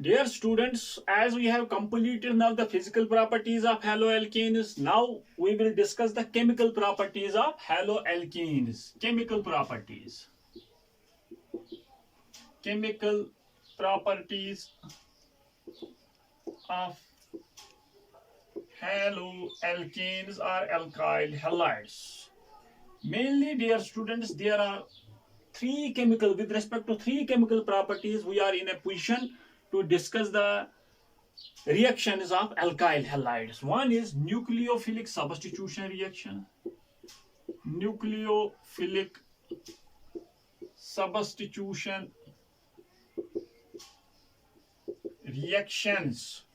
Dear students, as we have completed now the physical properties of haloalkanes, now we will discuss the chemical properties of haloalkanes. Chemical properties. Chemical properties of haloalkanes or alkyl halides. Mainly, dear students, there are with respect to three chemical properties, we are in a position to discuss the reactions of alkyl halides. One is nucleophilic substitution reaction. Nucleophilic substitution reactions.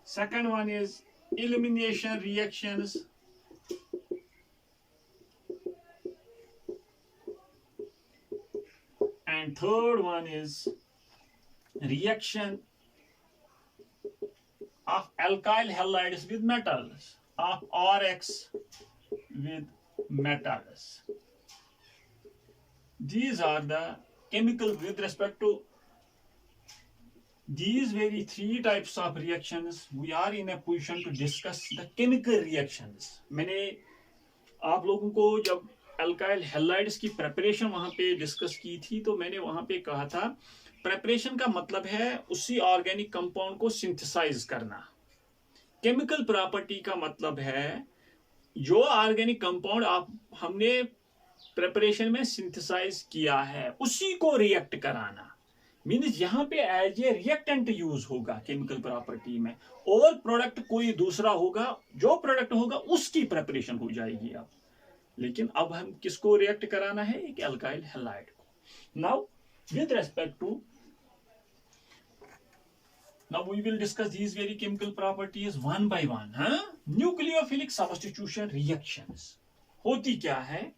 Second one is elimination reactions. And third one is reaction of alkyl halides with metals, of RX with metals. These are the chemical with respect to these very three types of reactions. We are in a position to discuss the chemical reactions. मैंने आप लोगों को जब alkyl halides की preparation वहां पे discuss की थी तो मैंने वहां पे कहा था प्रेपरेशन का मतलब है उसी ऑर्गेनिक कंपाउंड को सिंथेसाइज करना. केमिकल प्रॉपर्टी का मतलब है जो ऑर्गेनिक कंपाउंड हमने प्रेपरेशन में सिंथेसाइज किया है उसी को रिएक्ट कराना. मीन्स यहाँ पे एज ए रिएक्टेंट यूज होगा केमिकल प्रॉपर्टी में, और प्रोडक्ट कोई दूसरा होगा, जो प्रोडक्ट होगा उसकी प्रेपरेशन हो जाएगी अब. लेकिन अब हम किसको रिएक्ट कराना है? एक अल्काइल हैलाइड को. Now with respect to now we will discuss these very chemical properties one by one. Nucleophilic substitution reactions होती क्या है?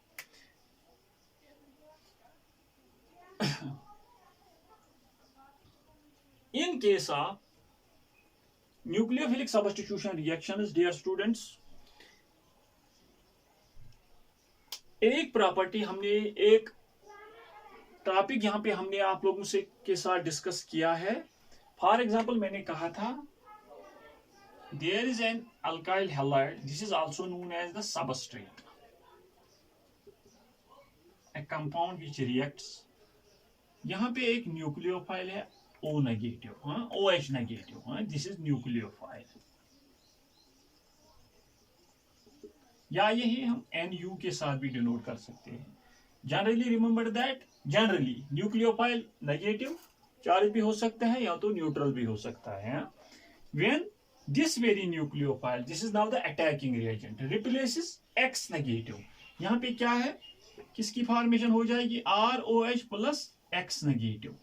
In case of nucleophilic substitution reactions, dear students, एक प्रॉपर्टी हमने एक टॉपिक यहां पे हमने आप लोगों से के साथ डिस्कस किया है. फॉर एग्जांपल मैंने कहा था there is an alkyl halide, this is also known as the substrate, a compound which reacts. यहां पे एक न्यूक्लियोफाइल है O negative, OH negative, this is nucleophile, या यही हम NU के साथ भी डिनोट कर सकते हैं. Generally remember that generally nucleophile negative charge भी हो सकता है या तो न्यूट्रल भी हो सकता है. When this very nucleophile, this is now the attacking reagent, replaces X negative. यहाँ पे क्या है, किसकी फॉर्मेशन हो जाएगी? ROH plus X negative.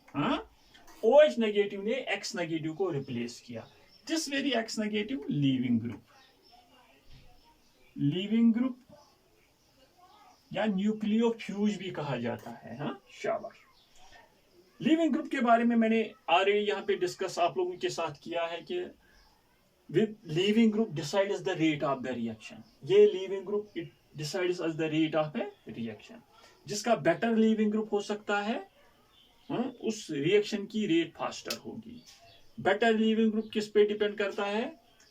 OH negative ने X नेगेटिव को रिप्लेस किया. This very X negative leaving group, leaving group या न्यूक्लियोफ्यूज भी कहा जाता है. शाबाश. लीविंग ग्रुप के बारे में मैंने ऑलरेडी यहाँ पे डिस्कस आप लोगों के साथ किया है कि with leaving group decides the rate of the reaction. ये leaving group it decides the rate of a reaction. जिसका बेटर लीविंग ग्रुप हो सकता है उस रिएक्शन की रेट फास्टर होगी. बेटर लीविंग ग्रुप किस पे डिपेंड करता है?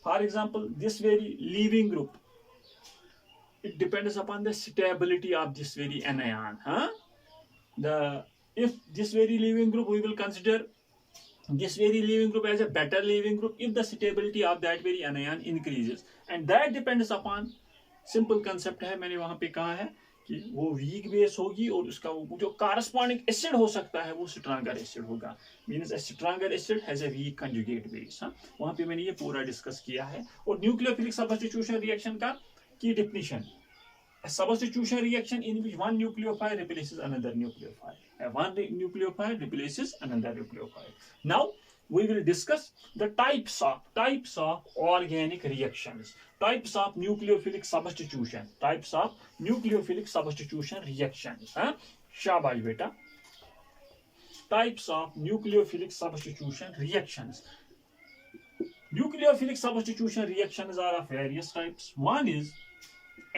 For example this very leaving group, it depends upon the stability of this very anion. If this very leaving group, we will consider this very leaving group as a better leaving group if the stability of that very anion increases, and that depends upon simple concept है. मैंने वहां पे कहा है कि वो weak base होगी और उसका जो कॉरस्पॉन्डिंग एसिड हो सकता है वो स्ट्रॉन्गर एसिड होगा. Means a stronger acid has a weak conjugate base. वहां पे मैंने ये पूरा डिस्कस किया है. और न्यूक्लियोफिलिक सब्स्टिट्यूशन रिएक्शन का की definition: a substitution reaction in which one nucleophile replaces another nucleophile. One nucleophile replaces another nucleophile. Now we will discuss the types of organic reactions, types of nucleophilic substitution, types of nucleophilic substitution reactions. शाबाश बेटा. Types of nucleophilic substitution reactions. Nucleophilic substitution reactions are of various types. One is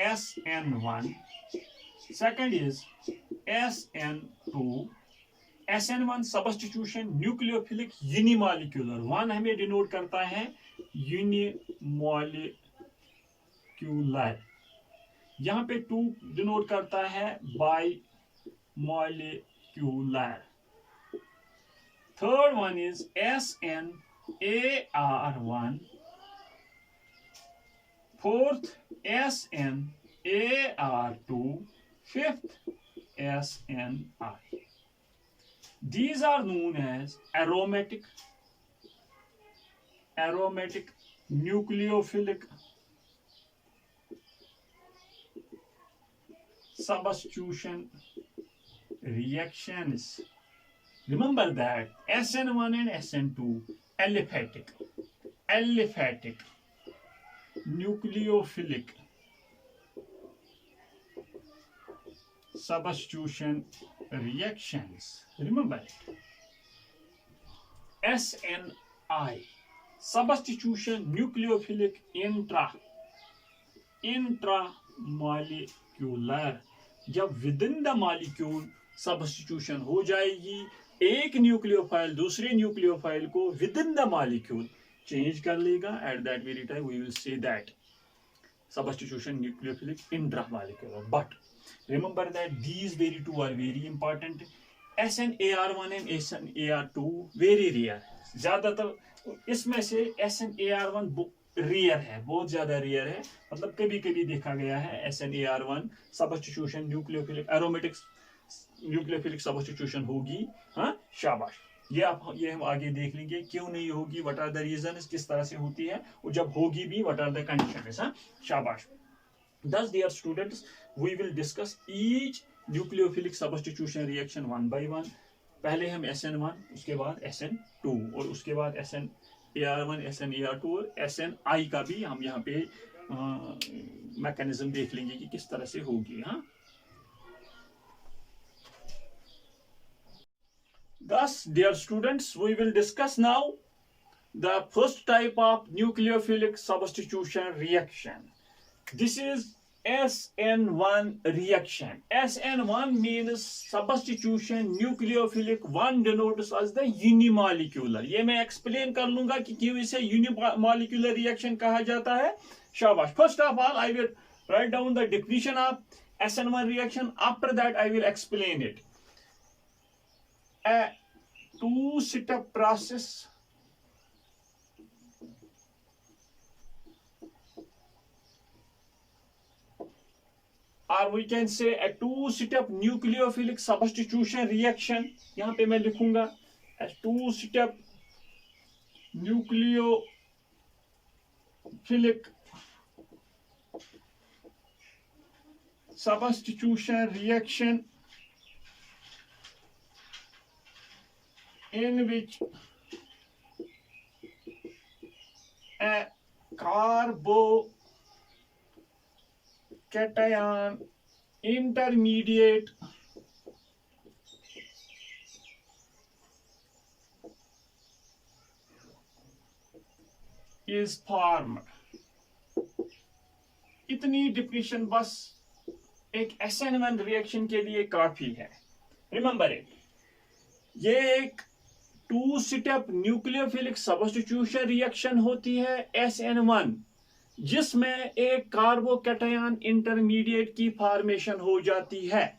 SN1, second is SN2, SN1 substitution nucleophilic unimolecular, 1 हमें denote करता है unimolecular, यहाँ पे 2 denote करता है by molecular, third one is SNAR1, fourth SNAR2, fifth SNI. These are known as aromatic nucleophilic substitution reactions. Remember that SN1 and SN2 aliphatic nucleophilic substitution reactions. Remember it. SNI substitution nucleophilic intramolecular, जब within the molecule substitution हो जाएगी, एक nucleophile दूसरे nucleophile को within the molecule change कर लेगा, at that very time we will say that substitution nucleophilic intramolecular. But remember that these very two are very important. SNAR1 and SNAR2 very rare. ज्यादातर इसमें से SNAR1 rare है, बहुत ज्यादा rare है, मतलब कभी कभी देखा गया है SNAR1 substitution nucleophilic aromatic nucleophilic substitution होगी। हाँ, शाबाश, ये हम आगे देख लेंगे क्यों नहीं होगी, व्हाट आर द रीजंस, किस तरह से होती है, और जब होगी भी व्हाट आर द कंडीशंस। हाँ, शाबाश। Thus dear students, we will discuss each nucleophilic substitution reaction one by one. पहले हम SN1, उसके बाद SN2 और उसके बाद SNAR1, SNAR2 और SNI का भी हम यहाँ पे मैकेनिज्म देख लेंगे कि किस तरह से होगी। हाँ, thus dear students, we will discuss now the first type of nucleophilic substitution reaction. This is SN1 reaction. SN1 means substitution nucleophilic, one denotes as the unimolecular. ये मैं explain कर लूंगा कि क्यों इसे unimolecular reaction कहा जाता है। शाबाश। First of all, I will write down the definition of SN1 reaction. After that, I will explain it. A two-step process or we can say a two-step nucleophilic substitution reaction. यहाँ पे मैं लिखूंगा a two-step nucleophilic substitution reaction in which a carbocation intermediate is formed. इतनी definition बस एक SN1 reaction के लिए काफी है। रिमेंबर इट, ये एक two step nucleophilic substitution reaction होती है SN1, जिसमें एक कार्बोकैटायन इंटरमीडिएट की फॉर्मेशन हो जाती है।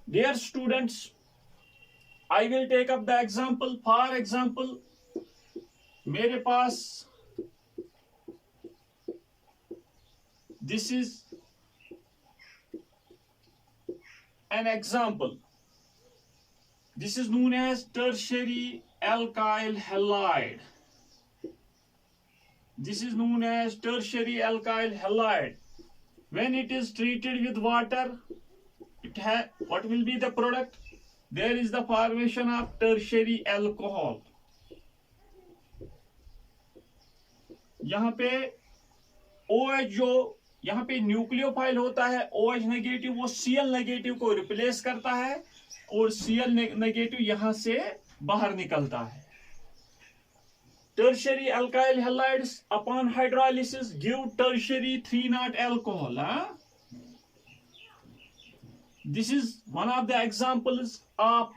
Dear students, I will take up the example. For example, मेरे पास this is an example. This is known as tertiary alkyl halide. This is known as tertiary alkyl halide. When it is treated with water, what will be the product? There is the formation of tertiary alcohol. यहाँ पे OH जो यहाँ पे nucleophile होता है, OH negative, वो Cl negative को replace करता है और Cl नेगेटिव यहां से बाहर निकलता है। Tertiary alkyl halides upon hydrolysis give tertiary 3-not alcohol. This is one of the examples of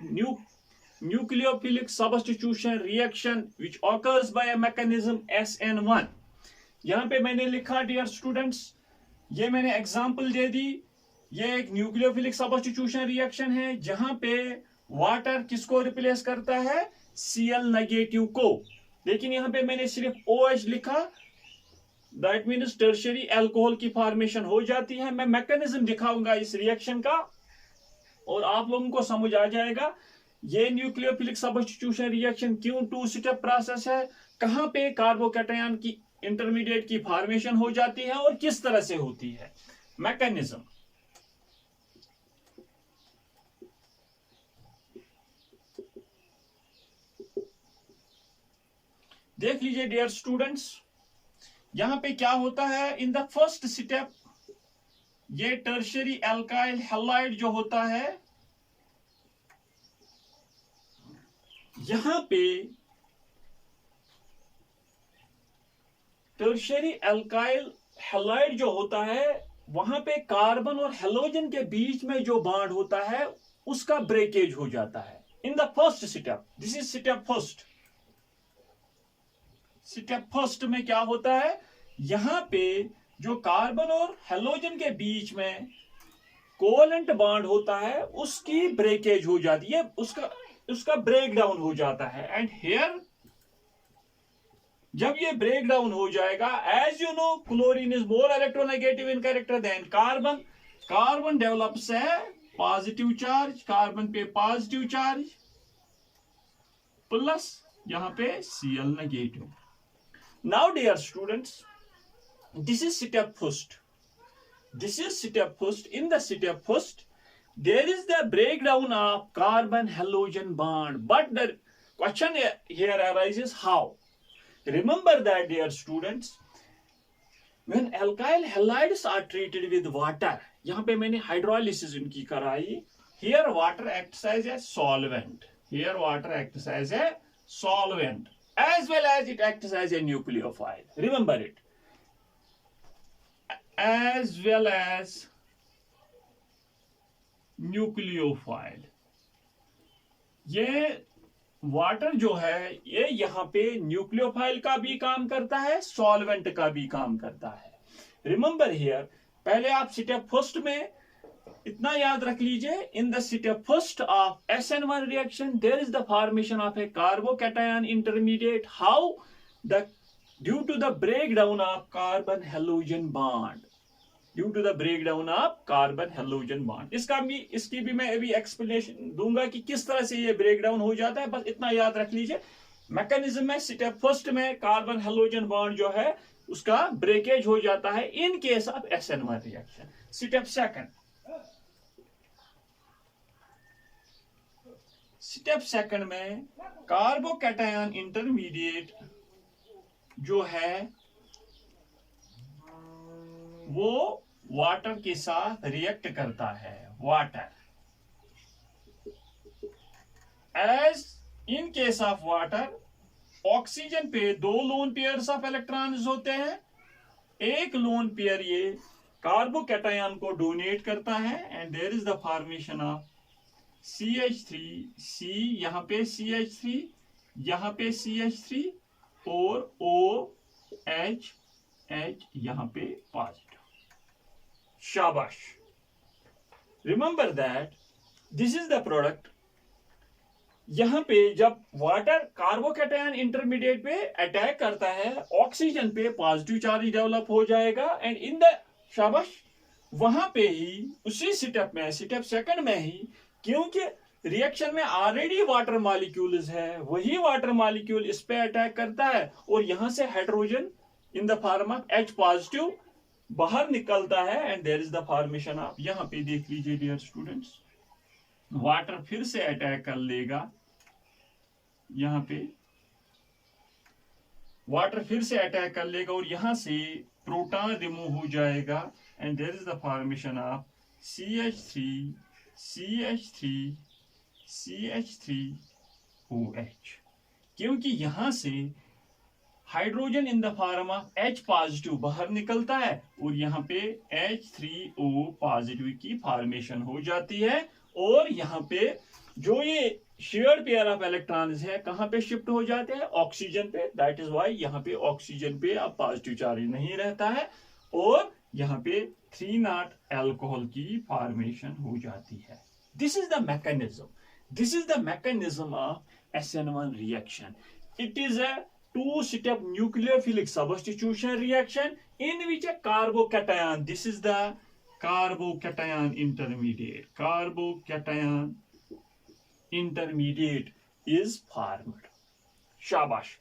nucleophilic substitution reaction which occurs by a mechanism SN1. यहाँ पे मैंने लिखा डियर स्टूडेंट्स, ये मैंने एग्जांपल दे दी, ये एक न्यूक्लियोफिलिक सब्स्टिट्यूशन रिएक्शन है जहां पे वाटर किसको रिप्लेस करता है, Cl नेगेटिव को, लेकिन यहाँ पे मैंने सिर्फ OH लिखा, दैट मीन्स टर्शियरी अल्कोहल की फॉर्मेशन हो जाती है। मैं मैकेनिज्म दिखाऊंगा इस रिएक्शन का और आप लोगों को समझ आ जाएगा ये न्यूक्लियोफिलिक सब्स्टिट्यूशन रिएक्शन क्यों 2 स्टेप प्रोसेस है, कहां पे कार्बोकैटायन की इंटरमीडिएट की फॉर्मेशन हो जाती है और किस तरह से होती है। मैकेनिज्म देख लीजिए डियर स्टूडेंट्स, यहां पे क्या होता है, इन द फर्स्ट स्टेप ये टर्शियरी एल्काइल हैलाइड जो होता है, यहां पे टर्शियरी एल्काइल हैलाइड जो होता है वहां पे कार्बन और हेलोजन के बीच में जो बॉन्ड होता है उसका ब्रेकेज हो जाता है इन the first step. This is step first. Step first में क्या होता है, यहां पे जो कार्बन और हेलोजन के बीच में कोवेलेंट बॉन्ड होता है उसकी ब्रेकेज हो जाती है, उसका ब्रेक डाउन हो जाता है। एंड हियर जब ये ब्रेक डाउन हो जाएगा, as you know chlorine is more electronegative in character than carbon, carbon develops है पॉजिटिव चार्ज, कार्बन पे पॉजिटिव चार्ज प्लस यहां पे Cl negative. Now dear students, this is step first. This is step first. In the step first, there is the breakdown of carbon halogen bond. But the question here arises how? Remember that dear students, when alkyl halides are treated with water, यहाँ पे मैंने hydrolysis इनकी कराई. Here water acts as a solvent. Here water acts as a solvent. As well as it acts as a nucleophile. Remember it. As well as nucleophile. ये water जो है ये यहाँ पे न्यूक्लियोफाइल का भी काम करता है, सॉल्वेंट का भी काम करता है। रिमेंबर हियर, पहले आप स्टेप फर्स्ट में इतना याद रख लीजिए, in the step first of SN1 reaction there is the formation of a carbocation intermediate, how the due to the breakdown of carbon halogen bond, due to the breakdown of carbon halogen bond. इसकी भी मैं अभी explanation दूंगा कि किस तरह से ये ब्रेकडाउन हो जाता है, बस इतना याद रख लीजिए। मैकेनिज्म में स्टेप फर्स्ट में कार्बन हेलोजन बॉन्ड जो है उसका ब्रेकेज हो जाता है in case of SN1 reaction. Step second, step second में कार्बोकैटायन इंटरमीडिएट जो है वो वाटर के साथ रिएक्ट करता है। Water, as in case of water, oxygen पे 2 लोन पेयर्स ऑफ इलेक्ट्रॉन्स होते हैं, एक लोन पेयर ये कार्बोकैटायन को डोनेट करता है and there is the formation of CH3, C यहां पे CH3, यहां पे CH3 और OH, H यहां पे पॉजिटिव। शाबाश। Remember that this is the product. यहां पे जब वाटर कार्बोकैटायन इंटरमीडिएट पे अटैक करता है, ऑक्सीजन पे पॉजिटिव चार्ज डेवलप हो जाएगा एंड इन द शाबाश वहां पे ही उसी स्टेप में, स्टेप सेकंड में ही, क्योंकि रिएक्शन में ऑलरेडी वाटर मॉलिक्यूल्स है, वही वाटर मॉलिक्यूल इस पे अटैक करता है और यहां से hydrogen in the form of H positive बाहर निकलता है and there is the formation of, यहां पे देख लीजिए डियर स्टूडेंट्स, वाटर फिर से अटैक कर लेगा, यहां पे वाटर फिर से अटैक कर लेगा और यहां से प्रोटॉन रिमूव हो जाएगा and there is the formation of CH3, CH3, CH3OH, क्योंकि यहां से hydrogen in the form of H positive बाहर निकलता है और यहां पे H3O पॉजिटिव की फॉर्मेशन हो जाती है और यहां पे जो ये शेयर्ड पेयर ऑफ इलेक्ट्रॉन्स है, कहां पे शिफ्ट हो जाते हैं, ऑक्सीजन पे। दैट इज व्हाई यहाँ पे ऑक्सीजन पे अब पॉजिटिव चार्ज नहीं रहता है और यहाँ पे 3 नॉट अल्कोहल की फॉर्मेशन हो जाती है। This is the mechanism, this is the mechanism of SN1 reaction. It is a 2-step nucleophilic substitution reaction in which a carbocation, this is the carbocation intermediate, carbocation intermediate is formed। शाबाश।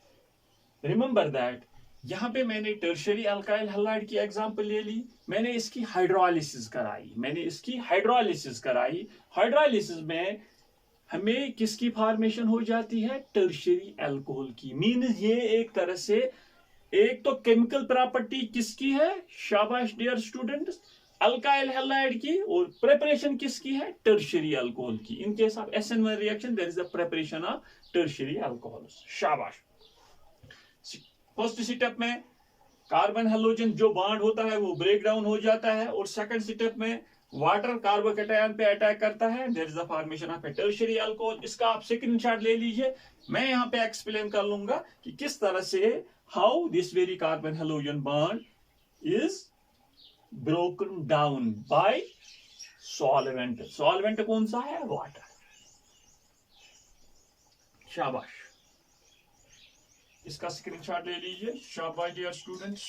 Remember that यहां पे मैंने tertiary alkyl halide की example ले ली, मैंने इसकी hydrolysis कराई, hydrolysis में हमें किसकी फॉर्मेशन हो जाती है, टर्शियरी अल्कोहल की। मींस ये एक तरह से एक तो केमिकल प्रॉपर्टी किसकी है, शाबाश डियर स्टूडेंट्स, अल्काइल हैलाइड की, और प्रिपरेशन किसकी है, टर्शियरी अल्कोहल की। In case of SN1 reaction there is the preparation of tertiary alcohol. शाबाश। फर्स्ट स्टेप में कार्बन हैलोजन जो बॉन्ड होता है वो ब्रेक डाउन हो जाता है, और सेकंड स्टेप में वाटर कार्बोकैटायन पे अटैक करता है, there is the formation of a tertiary alcohol. इसका आप स्क्रीनशॉट ले लीजिए, मैं यहाँ पे एक्सप्लेन कर लूंगा कि किस तरह से how this very carbon halogen bond is broken down by solvent. Solvent कौन सा है, वाटर। शाबाश, इसका स्क्रीनशॉट ले लीजिए। शाबाश डियर स्टूडेंट्स।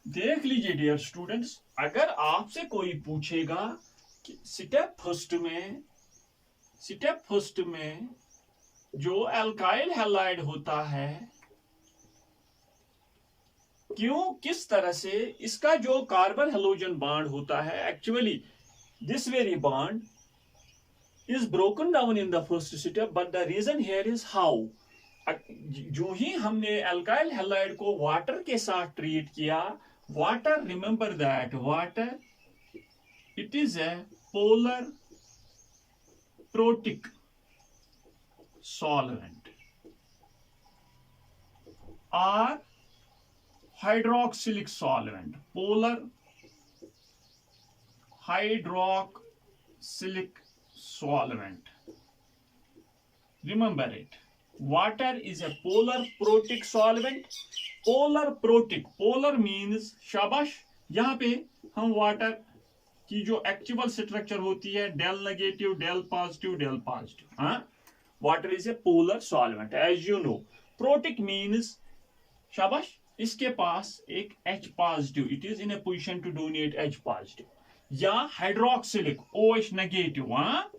देख लीजिए डियर स्टूडेंट्स, अगर आपसे कोई पूछेगा कि स्टेप फर्स्ट में जो अल्काइल हैलाइड होता है, क्यों, किस तरह से इसका जो कार्बन हैलोजन बॉन्ड होता है, actually this very bond is broken down in the first step, but the reason here is how. जो ही हमने अल्काइल हैलाइड को वाटर के साथ ट्रीट किया, water, remember that water, it is a polar protic solvent or hydroxylic solvent, polar hydroxylic solvent. Remember it, water is a polar protic solvent। Polar protic, polar means, शाबाश, यहां पे हम water की जो actual structure होती है, del negative, del positive, del positive, हाँ, water is a polar solvent as you know. Protic means, शाबाश, इसके पास एक H positive, it is in a position to donate H positive, या हाइड्रोक्सिलिक OH नेगेटिव, हाँ,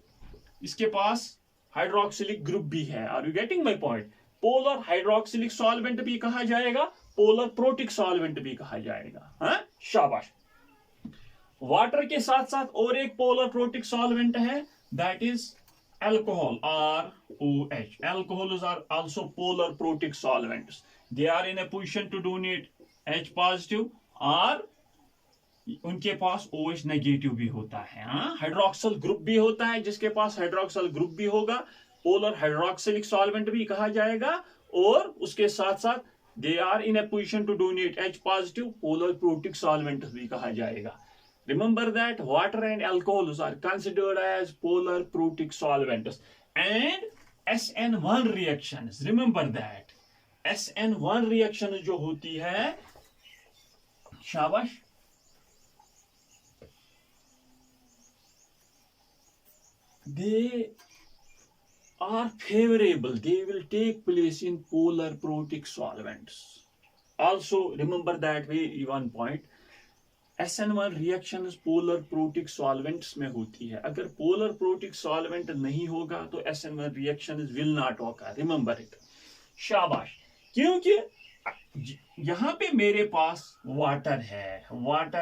इसके पास हाइड्रोक्सिलिक ग्रुप भी है। Are you getting my point? Polar hydroxylic solvent भी कहा जाएगा, पोलर प्रोटिक सॉल्वेंट भी कहा जाएगा, हाँ, शाबाश। वाटर के साथ साथ और एक पोलर प्रोटिक सॉल्वेंट है, that is alcohol, ROH। Alcohols are also polar protic solvents, they are in a position to donate H positive, और उनके पास OH नेगेटिव भी होता है, हाँ, हाइड्रोक्सल ग्रुप भी होता है, जिसके पास हाइड्रोक्सल ग्रुप भी होगा पोलर हाइड्रोक्सिलिक सॉल्वेंट भी कहा जाएगा, और उसके साथ साथ they are in a position to donate H positive, polar protic solvent भी कहा जाएगा। Remember that water and alcohols are considered as polar protic solvents and SN1 reactions. Remember that SN1 reaction जो होती है, शाबाश, they are favorable, they will take place in polar protic solvents. Also remember that way one point, SN1 reactions polar protic solvents में होती है। अगर polar protic solvent नहीं होगा तो SN1 reactions will not occur, remember it। शाबाश, क्योंकि यहाँ पे मेरे पास वाटर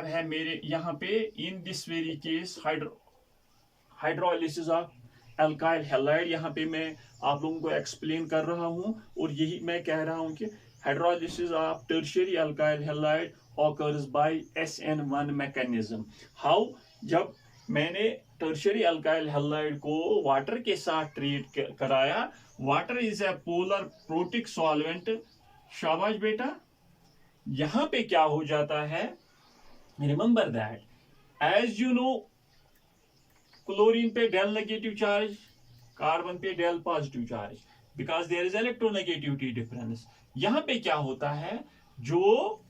है मेरे यहाँ पे, in this very case hydrolysis of alkyl halide, यहाँ पे मैं आप लोगों को एक्सप्लेन कर रहा हूँ, और यही मैं कह रहा हूँ कि hydrolysis of tertiary alkyl halide occurs by SN1 mechanism. How, जब मैंने टर्शियरी अल्काइल हैलाइड को वाटर के साथ ट्रीट कराया, water is a polar protic solvent, शाबाश बेटा, यहाँ पे क्या हो जाता है, remember that as you know chlorine पे डेल नेगेटिव चार्ज, कार्बन पे del positive charge, because there is electronegativity difference. यहां पे क्या होता है, जो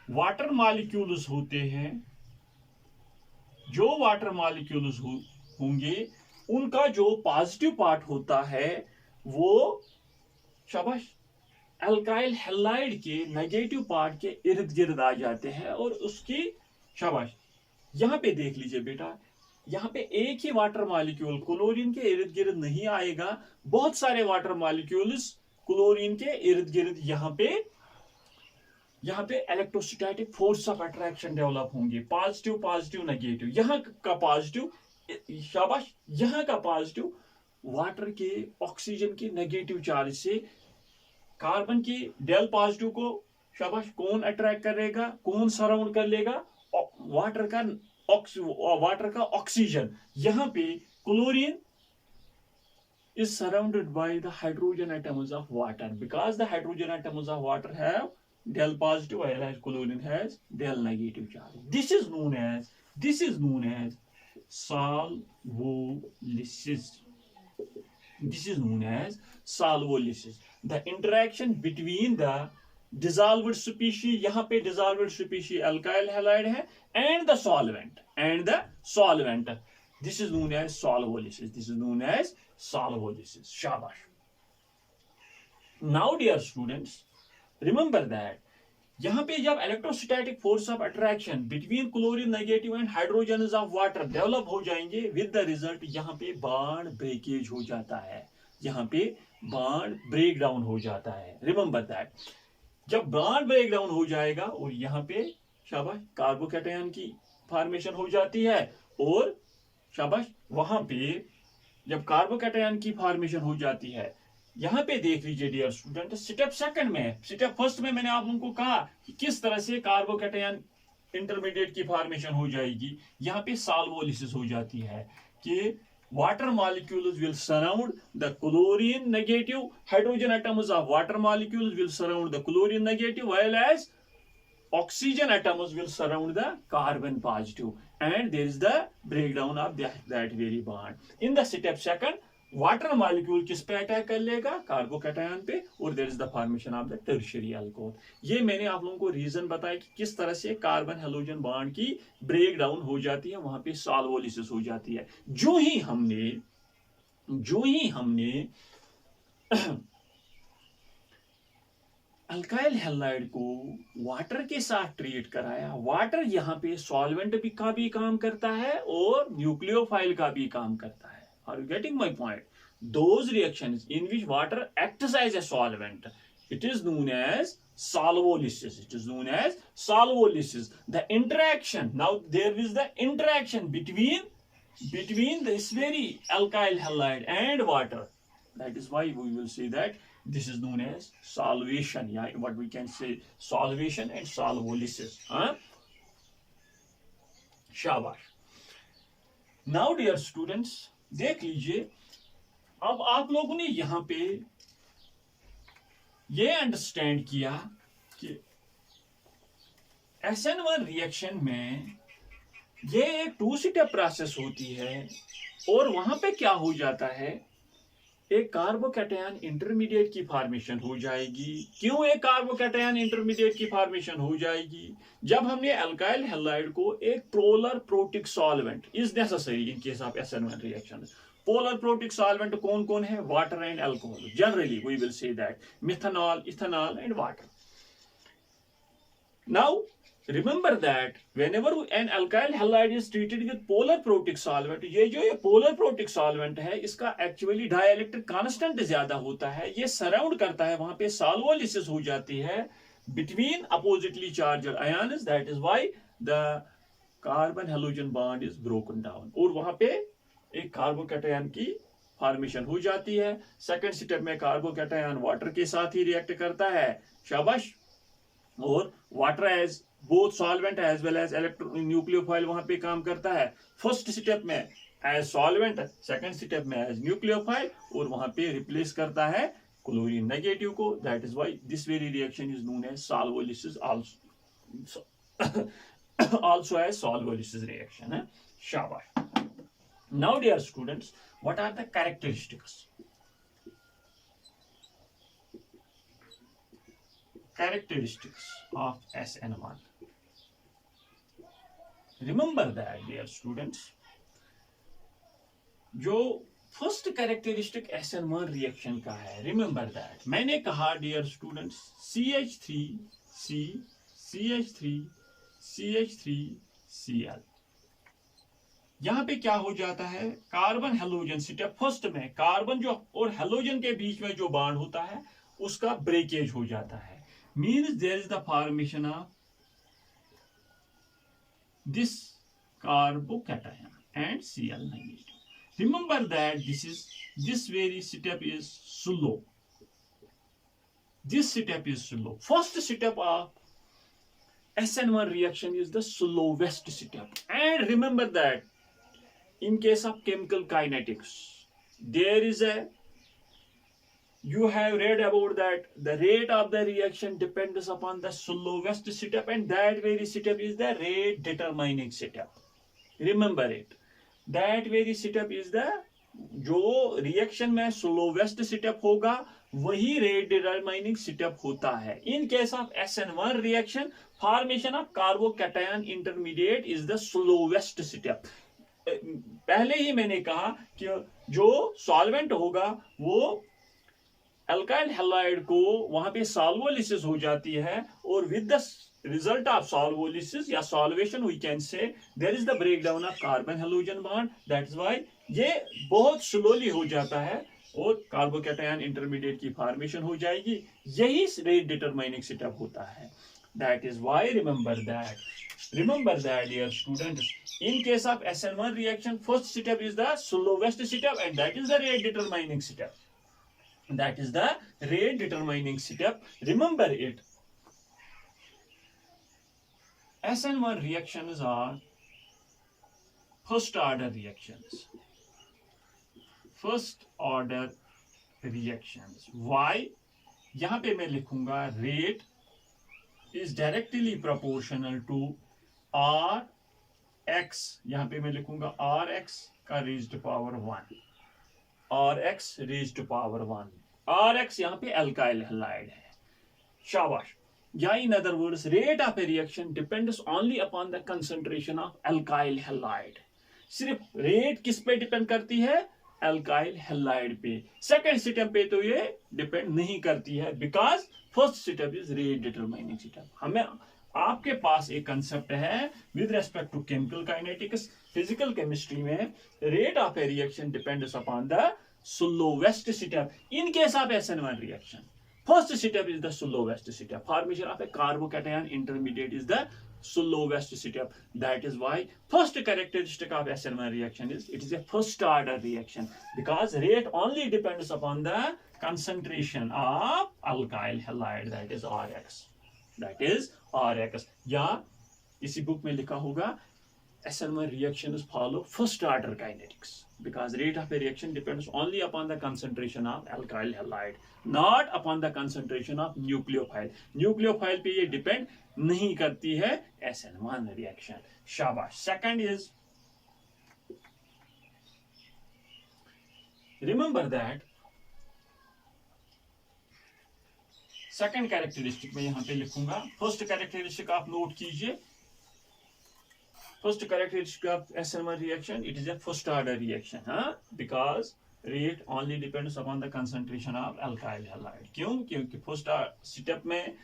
वाटर मॉलिक्यूल्स होते हैं, जो वाटर मॉलिक्यूल्स होंगे, उनका जो पॉजिटिव पार्ट होता है वो शाबाश अल्काइल हैलाइड के नेगेटिव पार्ट के इर्द गिर्द आ जाते हैं और उसकी शाबाश। यहां पे देख लीजिए बेटा, यहां पे एक ही वाटर मॉलिक्यूल क्लोरीन के इर्द गिर्द नहीं आएगा, बहुत सारे वाटर मॉलिक्यूल्स क्लोरीन के इर्द गिर्द यहाँ पे electrostatic force of attraction develop होंगे, पॉजिटिव पॉजिटिव नेगेटिव। यहाँ का पॉजिटिव, शाबाश, यहाँ का पॉजिटिव वाटर के ऑक्सीजन के नेगेटिव चार्ज से कार्बन की डेल पॉजिटिव को शाबाश कौन अट्रैक्ट करेगा, कौन सराउंड कर लेगा, वाटर का ऑक्सीजन। यहाँ पे chlorine is surrounded by the hydrogen atoms of water, because the hydrogen atoms of water have del positive whereas chlorine has del negative charge. This is known as solvolysis. This is known as solvolysis. The interaction between the dissolved species, यहाँ पे dissolved species alkyl halide है, and the solvent. This is known as solvolysis. Shabash. Now dear students, remember that यहाँ पे जब electrostatic force of attraction between chlorine negative and hydrogen of water develop हो जाएंगे, with the result यहाँ पे bond breakage हो जाता है, यहाँ पे बॉन्ड ब्रेक डाउन हो जाता है। रिमेंबर दैट जब बॉन्ड ब्रेक डाउन हो जाएगा और यहाँ पे शाबाश कार्बोकैटायन की फॉर्मेशन हो जाती है, और शाबाश वहां पे जब कार्बोकैटायन की फॉर्मेशन हो जाती है, यहां पे देख लीजिए डियर स्टूडेंट, स्टेप सेकंड में, स्टेप फर्स्ट में मैंने आप लोगों को कहा कि किस तरह से कार्बोकैटायन इंटरमीडिएट की फॉर्मेशन हो जाएगी। यहाँ पे सॉल्वोलिसिस हो जाती है कि water molecules will surround the chlorine negative, hydrogen atoms of water molecules will surround the chlorine negative, while as oxygen atoms will surround the carbon positive, and there is the breakdown of that very bond. In the step second, water molecule किस पे attack कर लेगा, carbocation पे, और there is the formation of the tertiary alcohol. ये मैंने आप लोगों को रीजन बताया कि किस तरह से कार्बन हैलोजन बॉन्ड की ब्रेक डाउन हो जाती है, वहां पे सॉल्वोलिसिस हो जाती है। जो ही हमने अल्काइल हैलाइड को वाटर के साथ ट्रीट कराया, वाटर यहाँ पे सॉल्वेंट का भी काम करता है और न्यूक्लियोफाइल का भी काम करता है। Are you getting my point? Those reactions in which water acts as a solvent, it is known as solvolysis. The interaction, now there is the interaction between this very alkyl halide and water. That is why we will say that this is known as solvation. Yeah, what we can say, solvation and solvolysis. Shabash. Now dear students, देख लीजिए, अब आप लोगों ने यहां पे ये understand किया कि SN1 रिएक्शन में ये एक 2 स्टेप प्रोसेस होती है, और वहां पे क्या हो जाता है, एक कार्बोकैटायन इंटरमीडिएट की फॉर्मेशन हो जाएगी। क्यों एक कार्बोकैटायन इंटरमीडिएट की फॉर्मेशन हो जाएगी? जब हमने अल्काइल हैलाइड को एक polar protic solvent is necessary in case of SN1 reaction. Polar protic solvent कौन कौन है? Water and alcohol. Generally we will say that methanol, ethanol and water. Now remember that whenever an alkyl halide is treated with polar protic solvent, ये polar protic solvent है, इसका actually dielectric constant ज्यादा होता है, ये surround करता है, वहां पे सॉल्वोलिसिस हो जाती है between oppositely charged ions, that is why the carbon halogen bond is broken down, और वहां पे एक कार्बोकैटायन की फॉर्मेशन हो जाती है। सेकंड स्टेप में कार्बोकैटायन वाटर के साथ ही रिएक्ट करता है, शाबाश, और water as both solvent as well as nucleophile वहां पे काम करता है। फर्स्ट स्टेप में एज सॉल्वेंट, सेकंड स्टेप में एज न्यूक्लियोफाइल, और वहां पे रिप्लेस करता है क्लोरीन नेगेटिव को। That is why this very reaction is known as solvolysis also. also as solvolysis reaction. Shabash. Now dear students, what are the characteristics of SN1? Remember that dear students, जो first characteristic SN1 reaction का है, remember that मैंने कहा dear students CH3CH3CH3Cl। यहां पे क्या हो जाता है, कार्बन हेलोजन स्टेप फर्स्ट में कार्बन जो और हेलोजन के बीच में जो बॉन्ड होता है उसका ब्रेकेज हो जाता है, means there is the formation of this carbocation and Cl negative. Remember that this very step is slow. This step is slow. First step of SN1 reaction is the slowest step. And remember that in case of chemical kinetics, there is you have read about that the rate of the reaction depends upon the slowest step, and that very step is the rate determining step. Remember it. That worry step is the जो reaction में slowest step होगा वही rate determining step होता है। In case of SN1 reaction formation of carbocation intermediate is the slowest step. पहले ही मैंने कहा कि जो सॉल्वेंट होगा वो अल्काइल हैलाइड को वहां पे सॉल्वोलिसिस हो जाती है, और with the result of solvolysis या solvation we can say there is the breakdown of carbon halogen bond. That is why ये बहुत slowly हो जाता है और कार्बोकैटायन इंटरमीडिएट की फॉर्मेशन हो जाएगी, यही रेट डिटरमाइनिंग स्टेप होता है। That is why remember that dear students, in case of SN1 reaction first step is the slowest step and that is the rate determining step. Remember it. SN1 reactions are first order reactions. Why? यहां पे मैं लिखूंगा rate is directly proportional to Rx. यहां पे मैं लिखूंगा Rx का raised to power 1. Rx raised to power 1. Rx यहां पे alkyl halide है। शाबाश। या in other words, rate of a reaction depends only upon the concentration of alkyl halide. सिर्फ रेट किस पे डिपेंड करती है, अल्काइल हैलाइड पे। सेकंड स्टेप पे तो ये डिपेंड नहीं करती है, because first step is rate determining step. हमें आपके पास एक कंसेप्ट है with respect to chemical kinetics, physical chemistry में rate of a reaction depends upon the slowest step. In case of SN1 reaction first step is the slowest step. Formation of a carbocation intermediate is the slowest step. That is why first characteristic of SN1 reaction is it is a first order reaction, because rate only depends upon the concentration of alkyl halide, that is Rx. या इसी book में लिखा होगा SN1 reactions follow first order kinetics because rate of a reaction depends only upon the concentration of alkyl halide, not upon the concentration of nucleophile. Nucleophile पे ये depend नहीं करती है SN1 reaction. शाबाश। Second is, remember that second characteristic मैं यहाँ पे लिखूंगा, first characteristic आप नोट कीजिए। First characteristic of SN1 reaction, it is a first order reaction, because rate only depends upon the concentration of alkyl halide. क्यों? क्योंकि first step में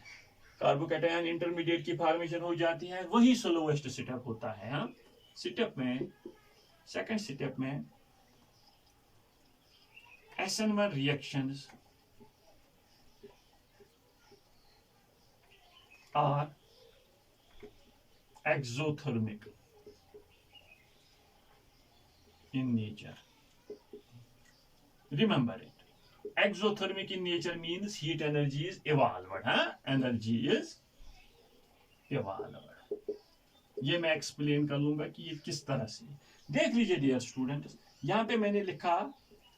carbocation intermediate की फॉर्मेशन हो जाती है, वही स्लोवेस्ट स्टेप होता है। स्टेप में सेकंड स्टेप में SN1 reactions are exothermic in nature. Remember it. Exothermic in nature means heat energy is evolved. Energy is evolved. ये मैं एक्सप्लेन कर लूंगा कि ये किस तरह से। देख लीजिए डियर स्टूडेंट्स, यहाँ पे मैंने लिखा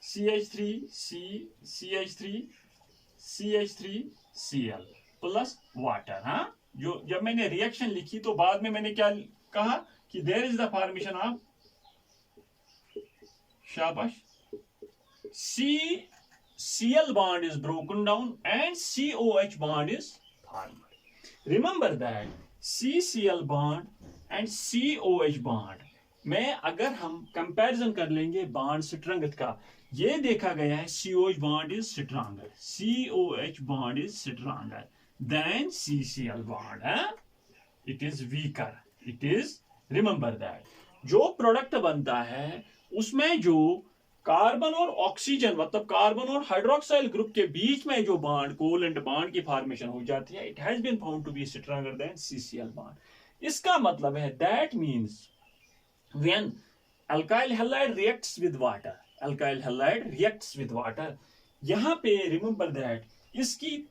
CH3CH3CH3Cl प्लस वाटर। जो जब मैंने रिएक्शन लिखी तो बाद में मैंने क्या कहा कि there is the formation of, शाबाश, CCl bond is broken down and COH bond is formed. Remember that CCl bond and COH bond में अगर हम कंपैरिजन कर लेंगे बॉन्ड स्ट्रेंथ का, ये देखा गया है COH bond is stronger, COH bond is stronger than CCl bond. It is weaker. It is, remember that जो प्रोडक्ट बनता है उसमें जो कार्बन और ऑक्सीजन मतलब कार्बन और हाइड्रोक्साइल ग्रुप के बीच में जो बॉन्ड कोवेलेंट बॉन्ड की फॉर्मेशन हो जाती है, it has been found to be stronger than CCl bond. इसका मतलब है that means when alkyl halide reacts with water, alkyl halide reacts with water, यहां पे रिमेंबर दैट इसकी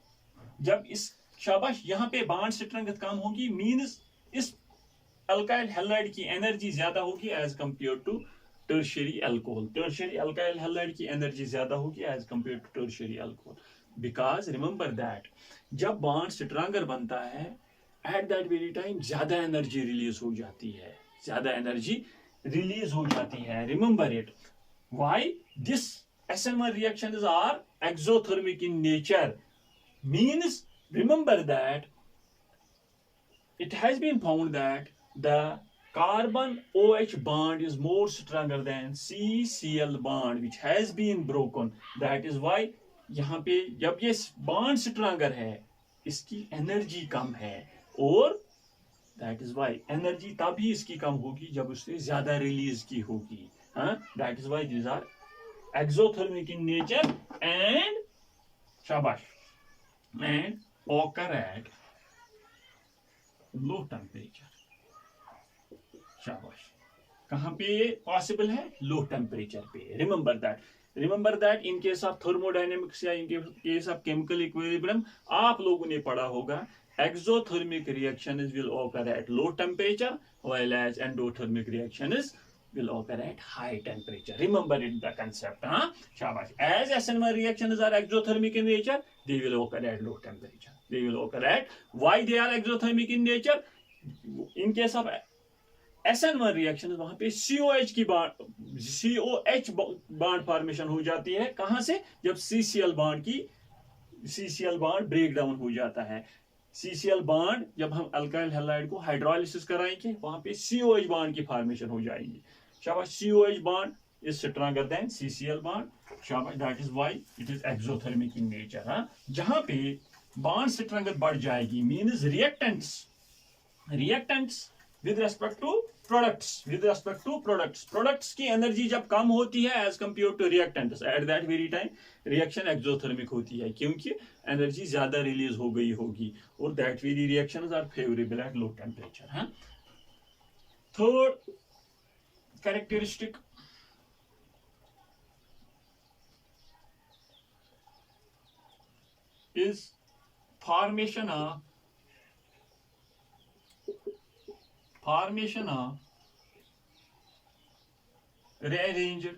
जब इस शाबाश यहां पे बॉन्ड स्ट्रेंथ कम होगी, मींस इस अल्काइल हैलाइड की एनर्जी ज्यादा होगी as compare to tertiary alcohol. Tertiary alkyl halide की एनर्जी ज्यादा होगी as compare to tertiary alcohol, because remember that जब बॉन्ड स्ट्रॉन्गर बनता है एट दैट वेरी टाइम ज्यादा एनर्जी रिलीज हो जाती है, ज्यादा एनर्जी रिलीज हो जाती है। Remember it, why this SN1 reactions are exothermic in nature, means remember that it has been found that the carbon OH bond is more stronger than CCl bond which has been broken. That is why यहाँ पे जब ये bond stronger है इसकी energy कम है, और that is why energy तभी इसकी कम होगी जब उससे ज्यादा रिलीज की होगी। That is why these are exothermic in nature and shabash and occur at low temperature। शाबाश, कहां पे पॉसिबल है? लो टेम्परेचर पे। Remember that in case of thermodynamics या in case of chemical equilibrium आप लोगों ने पढ़ा होगा exothermic reactions will occur at low temperature while as endothermic reactions will occur at high temperature. Remember it, the concept. Shabash. As SN1 reactions are exothermic in nature, they will occur at low temperature. They will occur at, why they are exothermic in nature? In case of SN1 reactions वहां पे COH की COH bond formation हो जाती है। कहां से? जब CCl bond break down हो जाता है। CCl बॉन्ड जब हम अल्काइल हैलाइड को हाइड्रोलिसिस कराएंगे वहां पे COH बॉन्ड की फॉर्मेशन हो जाएगी। शाबाश, COH bond is stronger than CCl bond. शाबाश, that is why it is exothermic in nature. जहां पे बॉन्ड स्ट्रेंथ बढ़ जाएगी means reactants with respect to products की एनर्जी जब कम होती है as compare to reactants, at that very time reaction exothermic होती है क्योंकि एनर्जी ज्यादा रिलीज हो गई होगी, और that very reactions are favourable at low temperature. Third characteristic is formation of rearranged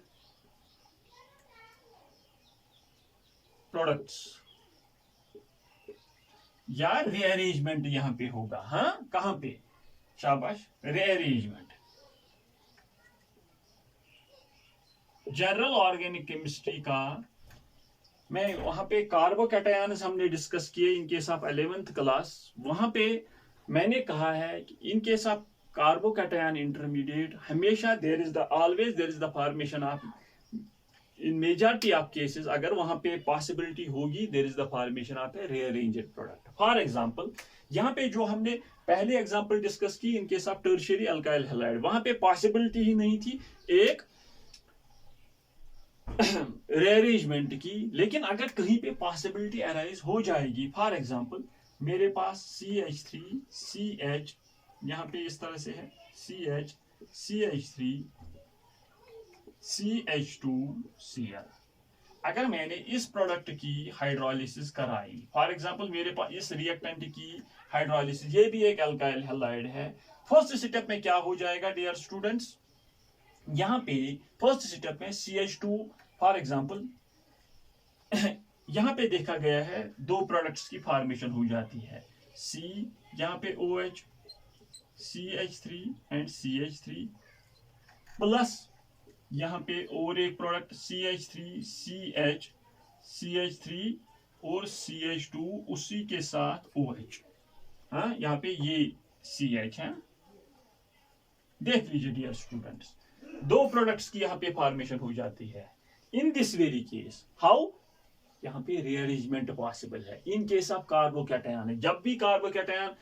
products या रीअरेंजमेंट यहां पे होगा। कहां पे? शाबाश, रीअरेंजमेंट। जनरल ऑर्गेनिक केमिस्ट्री का मैं वहां पे कार्बोकैटायंस हमने डिस्कस किए इन केस ऑफ 11th क्लास। वहां पे मैंने कहा है कि in case of carbocation intermediate हमेशा there is the formation of, in majority of cases अगर वहां पे पॉसिबिलिटी होगी there is the formation of a rearranged product. For example यहाँ पे जो हमने पहले एग्जांपल डिस्कस की in case of tertiary alkyl halide, वहां पे पॉसिबिलिटी ही नहीं थी एक रीअरेंजमेंट की, लेकिन अगर कहीं पे पॉसिबिलिटी अराइज हो जाएगी, फॉर एग्जांपल मेरे पास CH3CH यहाँ पे इस तरह से है CH3CH2Cl, अगर मैंने इस प्रोडक्ट की हाइड्रोलिसिस कराई, फॉर एग्जांपल मेरे पास इस रिएक्टेंट की हाइड्रोलिसिस, ये भी एक अल्काइल हैलाइड है। फर्स्ट स्टेप में क्या हो जाएगा डियर स्टूडेंट्स, यहाँ पे फर्स्ट स्टेप में CH2 फॉर एग्जांपल यहाँ पे देखा गया है दो प्रोडक्ट्स की फॉर्मेशन हो जाती है, C, यहाँ पे OH, CH3 and CH3 plus यहाँ पे और एक प्रोडक्ट CH3, CH3 और CH2 उसी के साथ OH। हाँ, यहाँ पे ये CH है। देख लीजिए डियर स्टूडेंट्स, दो प्रोडक्ट्स की यहाँ पे फॉर्मेशन हो जाती है। In this very case how, यहाँ पे रीअरेंजमेंट पॉसिबल है इन केस ऑफ कार्बोकैटायन है। जब भी कार्बोकैटायन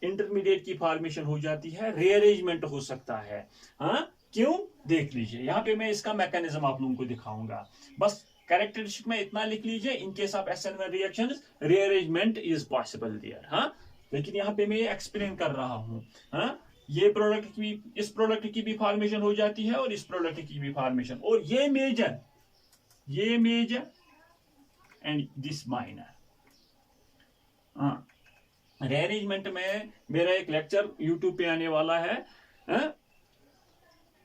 इंटरमीडिएट की फॉर्मेशन हो जाती है, रीअरेंजमेंट हो सकता है। हाँ, क्यों, देख लीजिए यहाँ पे मैं इसका मैकेनिज्म आप लोगों को दिखाऊंगा। बस कैरेक्टरिस्टिक में इतना लिख लीजिए, in case of SN1 reactions rearrangement is possible there. हाँ, लेकिन यहाँ पे मैं ये एक्सप्लेन कर रहा हूँ। हाँ, ये प्रोडक्ट की, इस प्रोडक्ट की भी फॉर्मेशन हो जाती है और इस प्रोडक्ट की भी फॉर्मेशन, और ये मेजर एंड दिस माइनर। हाँ, रीअरेंजमेंट में मेरा एक लेक्चर यूट्यूब पे आने वाला है।